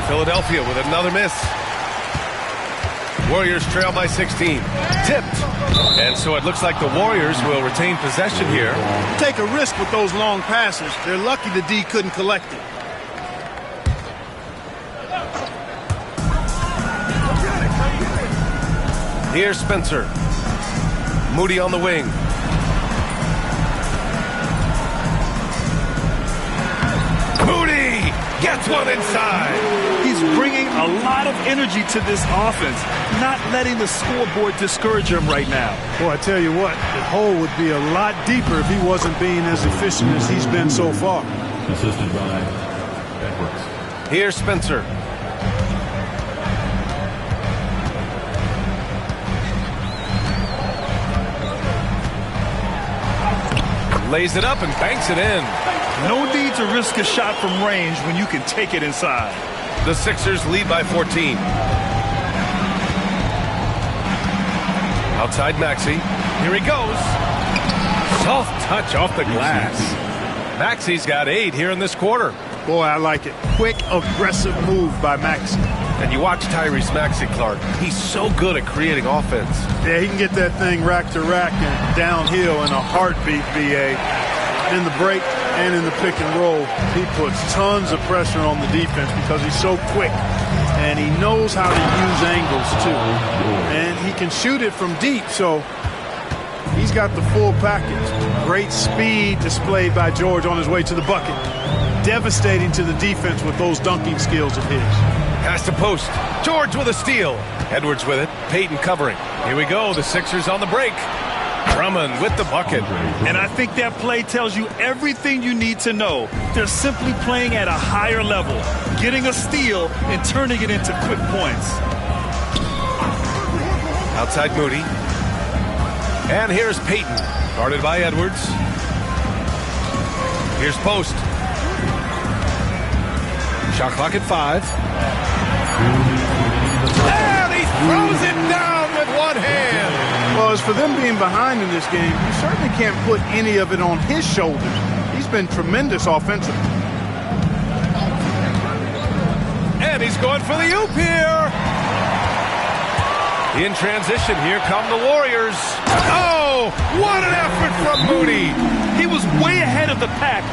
Philadelphia with another miss. Warriors trail by 16. Tipped. And so it looks like the Warriors will retain possession here. Take a risk with those long passes. They're lucky the D couldn't collect it. Here's Spencer. Moody on the wing. Moody gets one inside. He's bringing a lot of energy to this offense, not letting the scoreboard discourage him right now. Boy, I tell you what, the hole would be a lot deeper if he wasn't being as efficient as he's been so far. assisted by Edwards. Here's Spencer. Lays it up and banks it in. No need to risk a shot from range when you can take it inside. The Sixers lead by 14. Outside Maxey. Here he goes. Soft touch off the glass. Maxey's got 8 here in this quarter. Boy, I like it. Quick, aggressive move by Maxey. And you watch Tyrese Maxey, Clark. He's so good at creating offense. Yeah, he can get that thing rack to rack and downhill in a heartbeat, BA. In the break and in the pick and roll, he puts tons of pressure on the defense because he's so quick. And he knows how to use angles, too. And he can shoot it from deep, so he's got the full package. Great speed displayed by George on his way to the bucket. Devastating to the defense with those dunking skills of his. Pass to post. George with a steal. Edwards with it. Payton covering. Here we go. The Sixers on the break. Drummond with the bucket. And I think that play tells you everything you need to know. They're simply playing at a higher level, getting a steal and turning it into quick points. Outside Moody. And here's Payton. Guarded by Edwards. Here's Post. Shot clock at 5. And he throws it down with one hand. Well, as for them being behind in this game, you certainly can't put any of it on his shoulders. He's been tremendous offensively. And he's going for the oop here. In transition, here come the Warriors. Oh, what an effort from Moody. He was way ahead of the pack.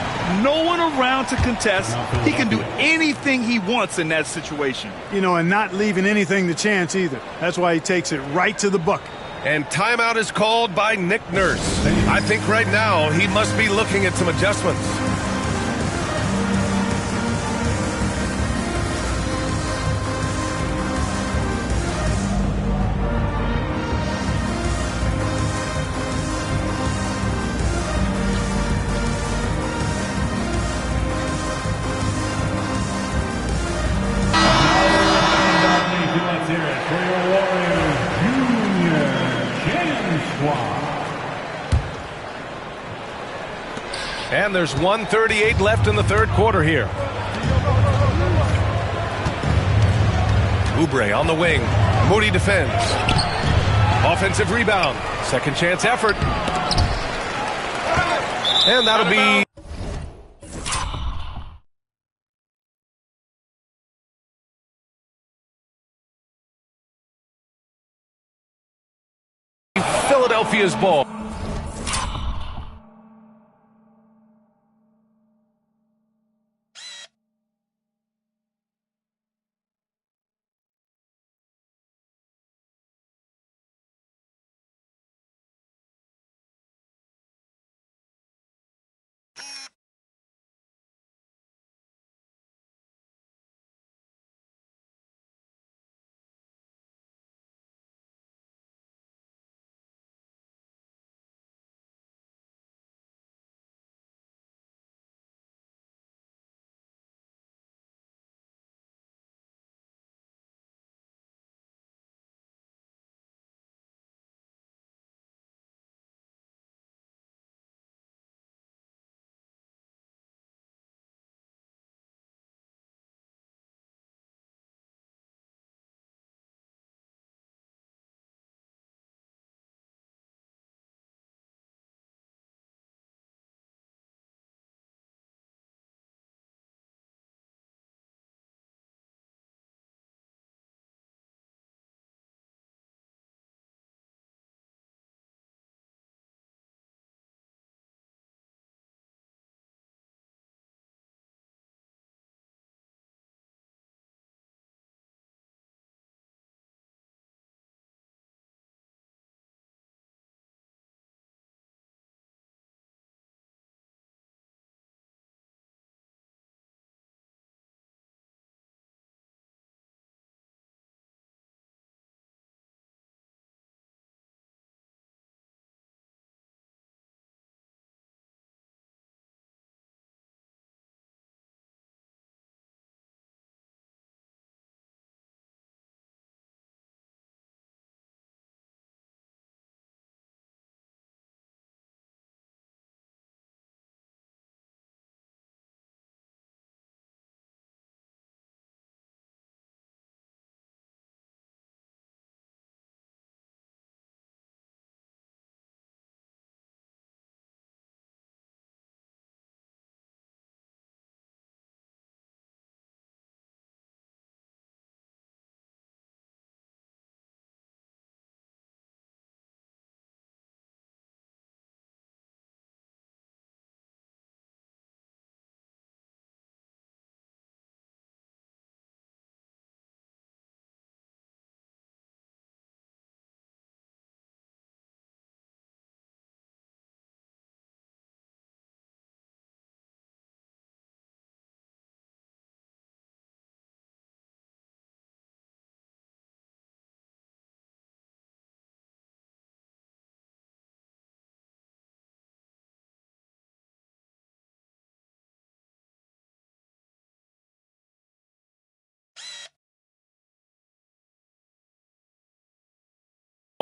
No one around to contest. He can do anything he wants in that situation. You know, and not leaving anything to chance either. That's why he takes it right to the bucket. And timeout is called by Nick Nurse. I think right now he must be looking at some adjustments. Let's hear it for your Warriors Junior Jam Squad. And there's 1:38 left in the third quarter here. Oubre on the wing. Moody defends. Offensive rebound. Second chance effort. And that'll be... Philadelphia's ball.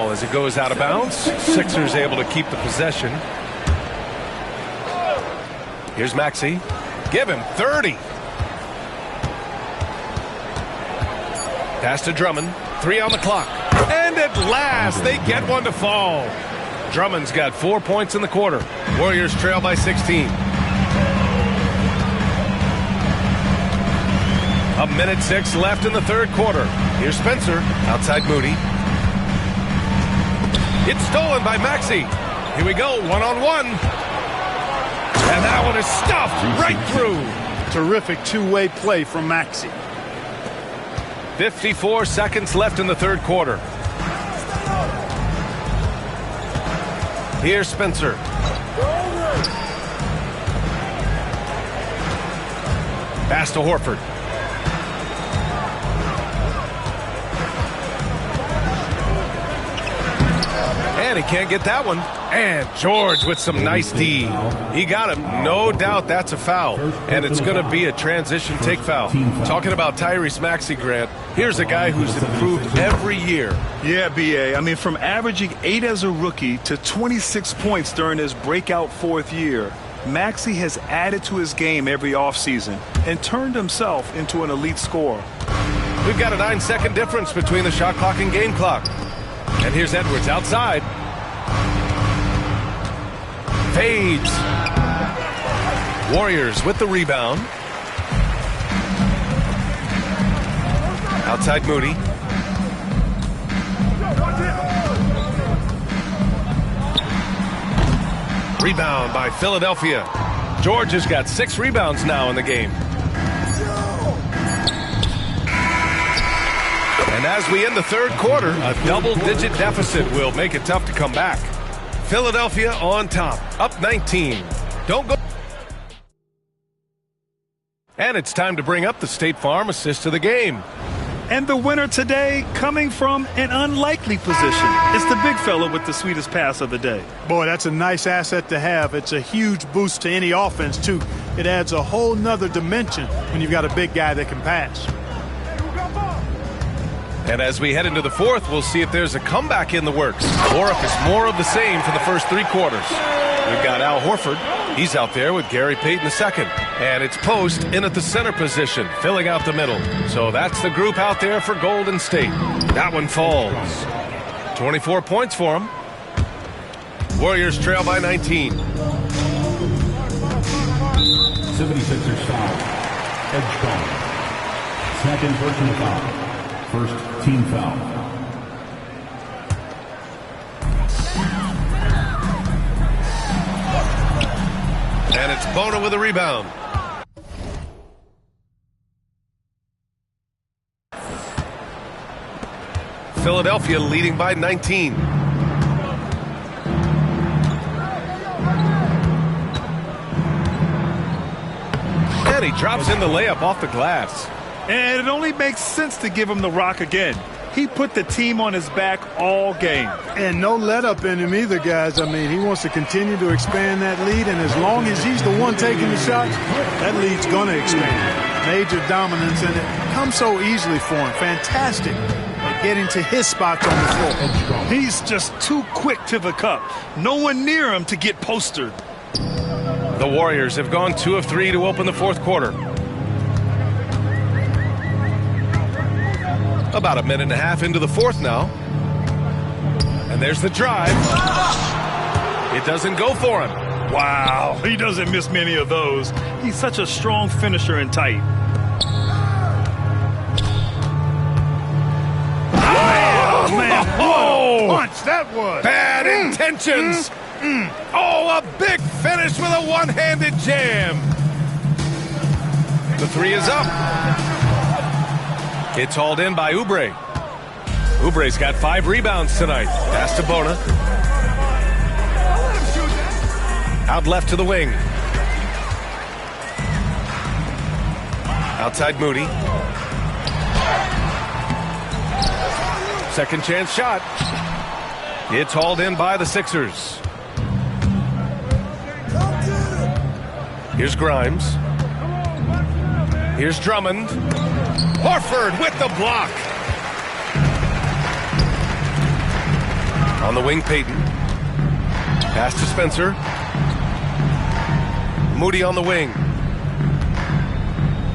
As it goes out of bounds, Sixers able to keep the possession. Here's Maxey. Give him 30. Pass to Drummond. 3 on the clock. And at last, they get one to fall. Drummond's got 4 points in the quarter. Warriors trail by 16. A minute 6 left in the third quarter. Here's Spencer. Outside Moody. It's stolen by Maxey. Here we go, one-on-one. And that one is stuffed right through. Terrific two-way play from Maxey. 54 seconds left in the third quarter. Here's Spencer. Pass to Horford. And he can't get that one. And George with some nice D. He got him. No doubt that's a foul. And it's going to be a transition take foul. Talking about Tyrese Maxey, Grant, here's a guy who's improved every year. Yeah, B.A. I mean, from averaging 8 as a rookie to 26 points during his breakout 4th year, Maxey has added to his game every offseason and turned himself into an elite scorer. We've got a 9-second difference between the shot clock and game clock. And here's Edwards outside. Fades. Warriors with the rebound. Outside Moody. Rebound by Philadelphia. George has got 6 rebounds now in the game. And as we end the third quarter, a double-digit deficit will make it tough to come back. Philadelphia on top, up 19. Don't go. And it's time to bring up the State Farm assist of the game. And the winner today coming from an unlikely position. It's the big fella with the sweetest pass of the day. Boy, that's a nice asset to have. It's a huge boost to any offense, too. It adds a whole nother dimension when you've got a big guy that can pass. And as we head into the fourth, we'll see if there's a comeback in the works, or if it's more of the same for the first 3 quarters. We've got Al Horford. He's out there with Gary Payton II. And it's Post in at the center position, filling out the middle. So that's the group out there for Golden State. That one falls. 24 points for them. Warriors trail by 19. 76ers foul. Edge foul. Second personal foul. First team foul. And it's Bona with a rebound. Philadelphia leading by 19. And he drops in the layup off the glass. And it only makes sense to give him the rock again. He put the team on his back all game. And no let up in him either, guys. I mean, he wants to continue to expand that lead, and as long as he's the one taking the shots, that lead's going to expand. Major dominance, and it comes so easily for him. Fantastic at getting to his spots on the floor. He's just too quick to the cup. No one near him to get postered. The Warriors have gone 2 of 3 to open the fourth quarter. About a minute and a half into the fourth now. And there's the drive. It doesn't go for him. Wow, he doesn't miss many of those. He's such a strong finisher and tight. Oh, man, what a punch that was. Bad intentions. Oh, a big finish with a one-handed jam. The 3 is up. It's hauled in by Oubre. Oubre's got 5 rebounds tonight. Pass to Bona. Out left to the wing. Outside Moody. Second chance shot. It's hauled in by the Sixers. Here's Grimes. Here's Drummond. Horford with the block. On the wing, Payton. Pass to Spencer. Moody on the wing.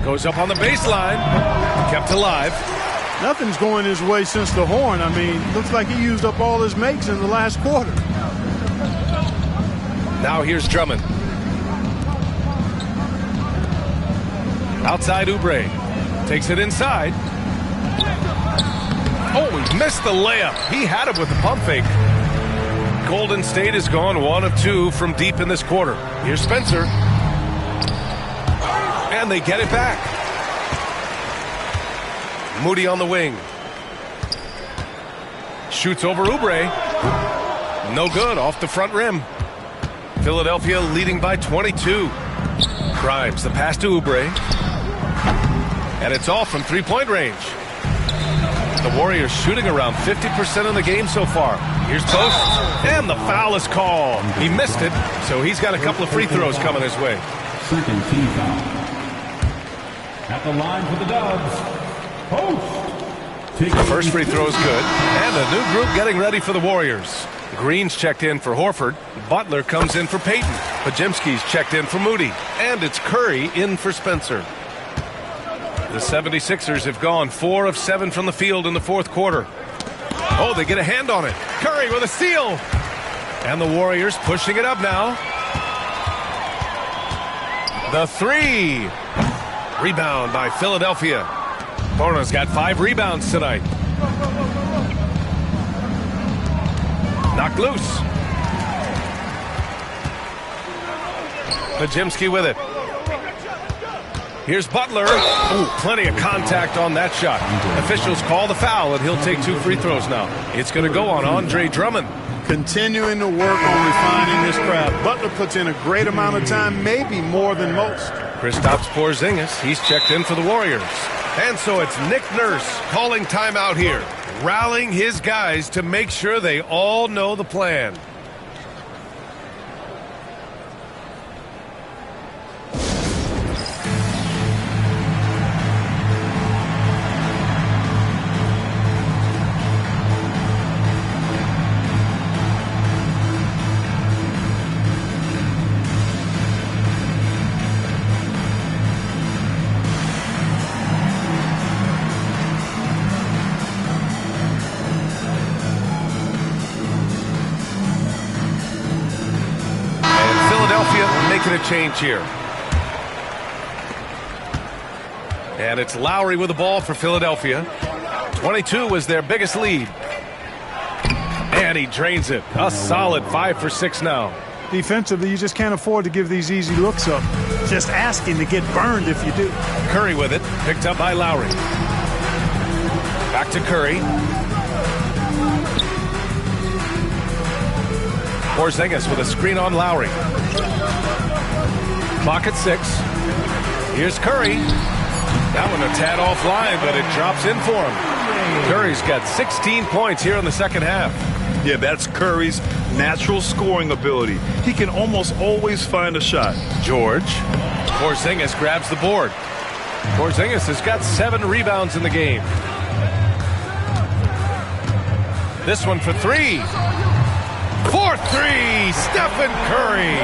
Goes up on the baseline. Kept alive. Nothing's going his way since the horn. I mean, looks like he used up all his makes in the last quarter. Now here's Drummond. Outside Oubre. Takes it inside. Oh, he missed the layup. He had it with the pump fake. Golden State has gone 1 of 2 from deep in this quarter. Here's Spencer. And they get it back. Moody on the wing. Shoots over Oubre. No good, off the front rim. Philadelphia leading by 22. Grimes, the pass to Oubre. And it's all from three-point range. The Warriors shooting around 50% of the game so far. Here's Post, and the foul is called. He missed it, so he's got a couple of free throws coming his way. Second team foul. At the line for the Dubs, Post. The first free throw is good, and a new group getting ready for the Warriors. Green's checked in for Horford. Butler comes in for Payton. Podziemski's checked in for Moody, and it's Curry in for Spencer. The 76ers have gone 4 of 7 from the field in the fourth quarter. Oh, they get a hand on it. Curry with a steal. And the Warriors pushing it up now. The three. Rebound by Philadelphia. Porno's got 5 rebounds tonight. Knocked loose. Podziemski with it. Here's Butler. Ooh, plenty of contact on that shot. Officials call the foul, and he'll take 2 free throws now. It's going to go on Andre Drummond. Continuing to work on refining his craft. Butler puts in a great amount of time, maybe more than most. Kristaps Porzingis, he's checked in for the Warriors. And so it's Nick Nurse calling timeout here, rallying his guys to make sure they all know the plan. Making a change here. And it's Lowry with the ball for Philadelphia. 22 was their biggest lead. And he drains it. A solid 5 for 6 now. Defensively, you just can't afford to give these easy looks up. Just asking to get burned if you do. Curry with it. Picked up by Lowry. Back to Curry. Porzingis with a screen on Lowry. Clock at 6. Here's Curry. That one a tad offline, but it drops in for him. Curry's got 16 points here in the second half. Yeah, that's Curry's natural scoring ability. He can almost always find a shot. George. Porzingis grabs the board. Porzingis has got 7 rebounds in the game. This one for 3. For 3, Stephen Curry.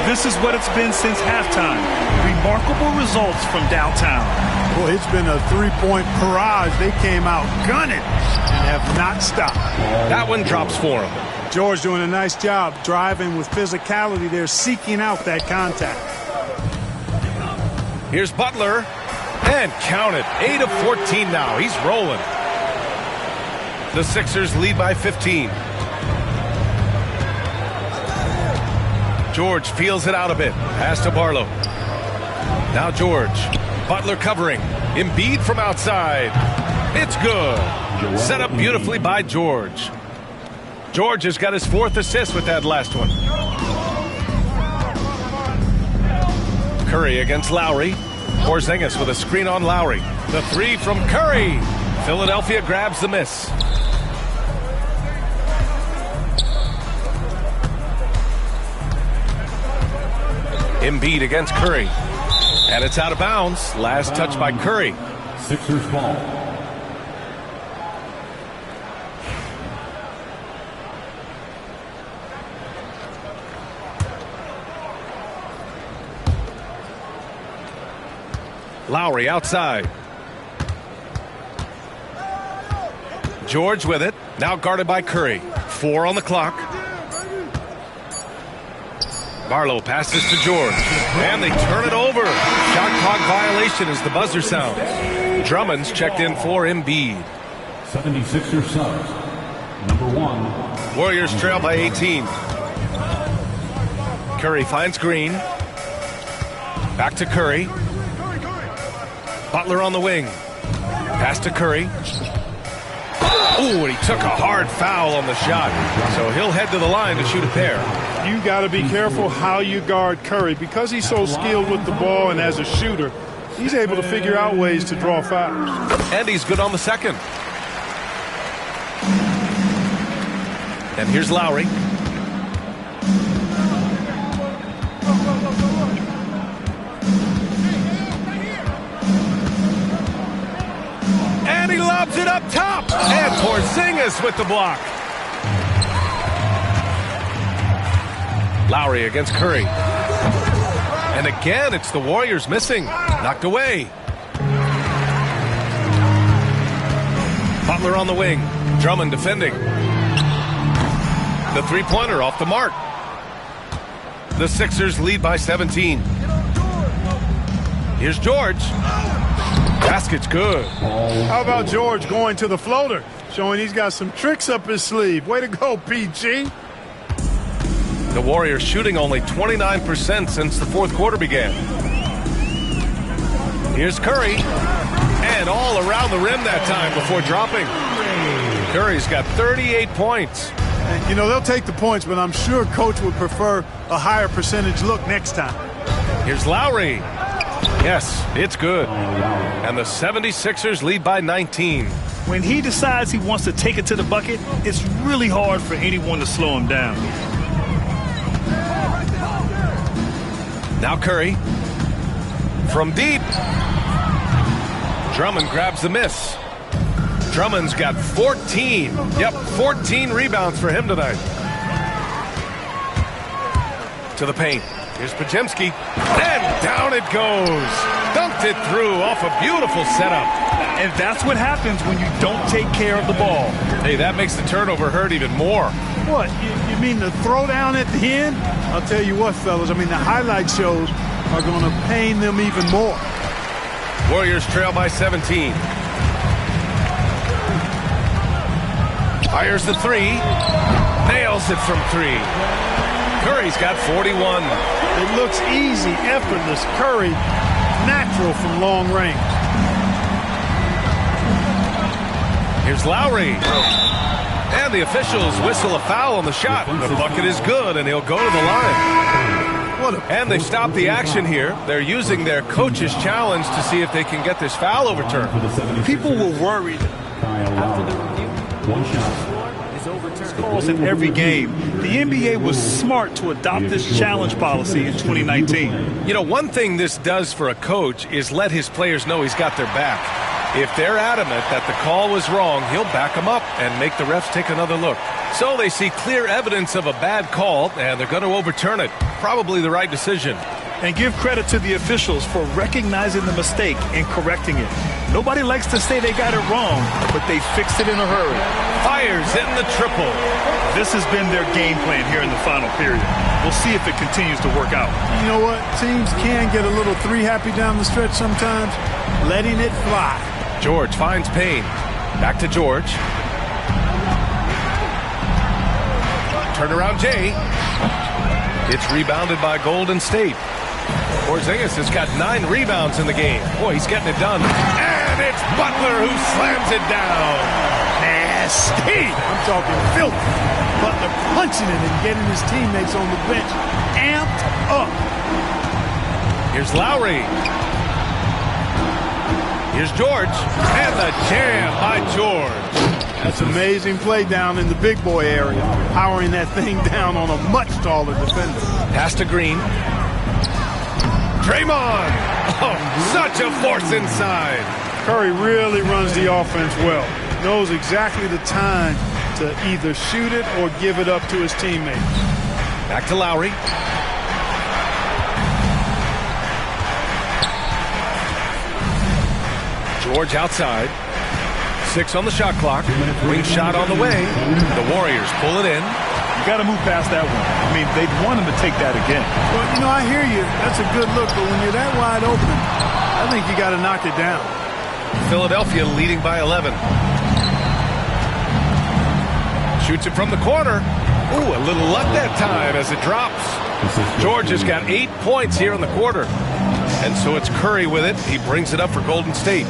This is what it's been since halftime. Remarkable results from downtown. Boy, it's been a three-point barrage. They came out gunning and have not stopped. That one drops for him. George doing a nice job driving with physicality. They're seeking out that contact. Here's Butler. And count it. 8 of 14 now. He's rolling. The Sixers lead by 15. George feels it out a bit. Pass to Barlow. Now George. Butler covering. Embiid from outside. It's good. Set up beautifully by George. George has got his 4th assist with that last one. Curry against Lowry. Porzingis with a screen on Lowry. The 3 from Curry. Philadelphia grabs the miss. Embiid against Curry. And it's out of bounds. Last touch by Curry. Sixers ball. Lowry outside. George with it. Now guarded by Curry. 4 on the clock. Barlow passes to George. And they turn it over. Shot clock violation as the buzzer sounds. Drummond's checked in for Embiid. 76er subs. Number 1. Warriors trail by 18. Curry finds Green. Back to Curry. Butler on the wing. Pass to Curry. Ooh, and he took a hard foul on the shot. So he'll head to the line to shoot a pair. You got to be careful how you guard Curry. Because he's so skilled with the ball and as a shooter, he's able to figure out ways to draw fouls. And he's good on the second. And here's Lowry. And he lobs it up top. And Porzingis with the block. Lowry against Curry. And again, it's the Warriors missing. Knocked away. Butler on the wing. Drummond defending. The three-pointer off the mark. The Sixers lead by 17. Here's George. Basket's good. How about George going to the floater, showing he's got some tricks up his sleeve. Way to go, PG. The Warriors shooting only 29% since the fourth quarter began. Here's Curry. And all around the rim that time before dropping. Curry's got 38 points. You know, they'll take the points, but I'm sure Coach would prefer a higher percentage look next time. Here's Lowry. Yes, it's good. And the 76ers lead by 19. When he decides he wants to take it to the bucket, it's really hard for anyone to slow him down. Now Curry. From deep. Drummond grabs the miss. Drummond's got 14. Yep, 14 rebounds for him tonight. To the paint. Here's Podziemski. And down it goes. Dunked it through off a beautiful setup. And that's what happens when you don't take care of the ball. Hey, that makes the turnover hurt even more. What, you mean the throwdown at the end? I'll tell you what, fellas, I mean the highlight shows are going to pain them even more. Warriors trail by 17. Fires the three. Nails it from 3. Curry's got 41. It looks easy, effortless. Curry, natural from long range. Here's Lowry. And the officials whistle a foul on the shot. The bucket is good, and he'll go to the line. And they stop the action here. They're using their coach's challenge to see if they can get this foul overturned. People were worried. After the review, One shot. is overturned. Calls in every game. The NBA was smart to adopt this challenge policy in 2019. You know, one thing this does for a coach is let his players know he's got their back. If they're adamant that the call was wrong, he'll back them up and make the refs take another look. So they see clear evidence of a bad call, and they're going to overturn it. Probably the right decision. And give credit to the officials for recognizing the mistake and correcting it. Nobody likes to say they got it wrong, but they fixed it in a hurry. Fires in the triple. This has been their game plan here in the final period. We'll see if it continues to work out. You know what? Teams can get a little three happy down the stretch sometimes. Letting it fly. George finds Payne. Back to George. Turnaround Jay. It's rebounded by Golden State. Porzingis has got 9 rebounds in the game. Boy, he's getting it done. And it's Butler who slams it down. Nasty. I'm talking filthy. Butler punching it and getting his teammates on the bench amped up. Here's Lowry. Here's George. And the jam by George. That's amazing play down in the big boy area. Powering that thing down on a much taller defender. Pass to Green. Draymond. Oh, such a force inside. Curry really runs the offense well. Knows exactly the time to either shoot it or give it up to his teammates. Back to George outside. 6 on the shot clock. Wing shot on the way. The Warriors pull it in. You got to move past that one. I mean, they'd want him to take that again. Well, you know, I hear you. That's a good look, but when you're that wide open, I think you got to knock it down. Philadelphia leading by 11. Shoots it from the corner. Ooh, a little luck that time as it drops. George has got 8 points here in the quarter. And so it's Curry with it. He brings it up for Golden State.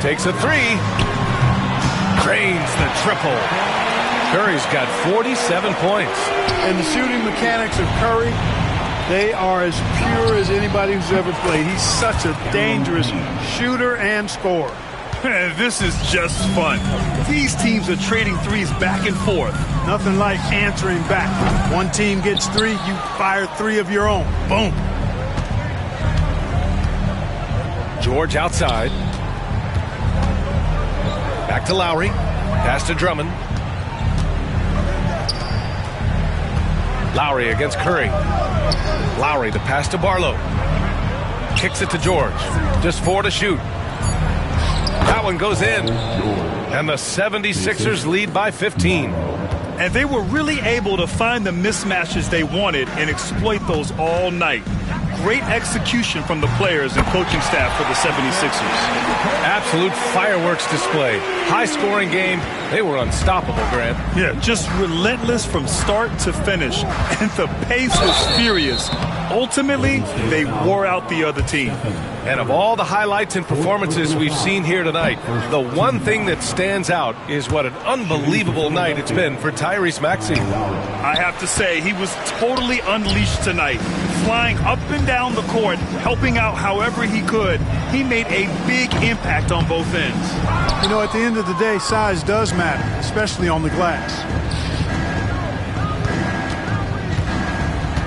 Takes a 3. Drains the triple. Curry's got 47 points. And the shooting mechanics of Curry, they are as pure as anybody who's ever played. He's such a dangerous shooter and scorer. This is just fun. These teams are trading threes back and forth. Nothing like answering back. One team gets 3, you fire 3 of your own. Boom. George outside. Back to Lowry. Pass to Drummond. Lowry against Curry. Lowry, the pass to Barlow. Kicks it to George. Just 4 to shoot. That one goes in. And the 76ers lead by 15. And they were really able to find the mismatches they wanted and exploit those all night. Great execution from the players and coaching staff for the 76ers. Absolute fireworks display. High-scoring game. They were unstoppable, Grant. Yeah, just relentless from start to finish. And the pace was furious. Ultimately, they wore out the other team. And of all the highlights and performances we've seen here tonight, the one thing that stands out is what an unbelievable night it's been for Tyrese Maxey. I have to say, he was totally unleashed tonight. Flying up and down the court, helping out however he could. He made a big impact on both ends. You know, at the end of the day, size does matter, especially on the glass.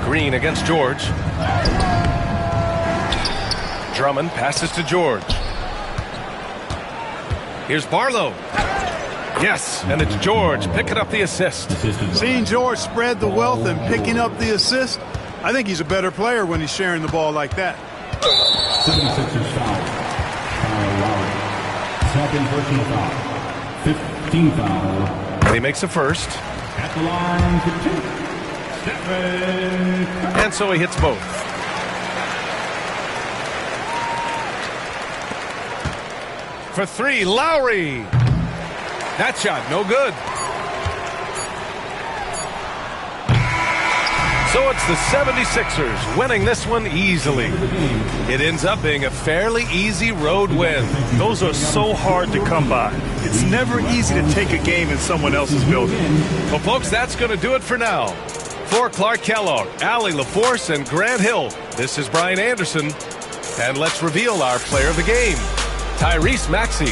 Green against George. Drummond passes to George. Here's Barlow. Yes, and it's George picking up the assist. Seeing George spread the wealth and picking up the assist, I think he's a better player when he's sharing the ball like that. 76ers foul. Second personal foul. 15 foul. And he makes the first. At the line to 2. And so he hits both. For 3, Lowry. That shot, no good. So it's the 76ers winning this one easily. It ends up being a fairly easy road win. Those are so hard to come by. It's never easy to take a game in someone else's building. Well, folks, that's going to do it for now. For Clark Kellogg, Allie LaForce, and Grant Hill, this is Brian Anderson. And let's reveal our player of the game, Tyrese Maxey.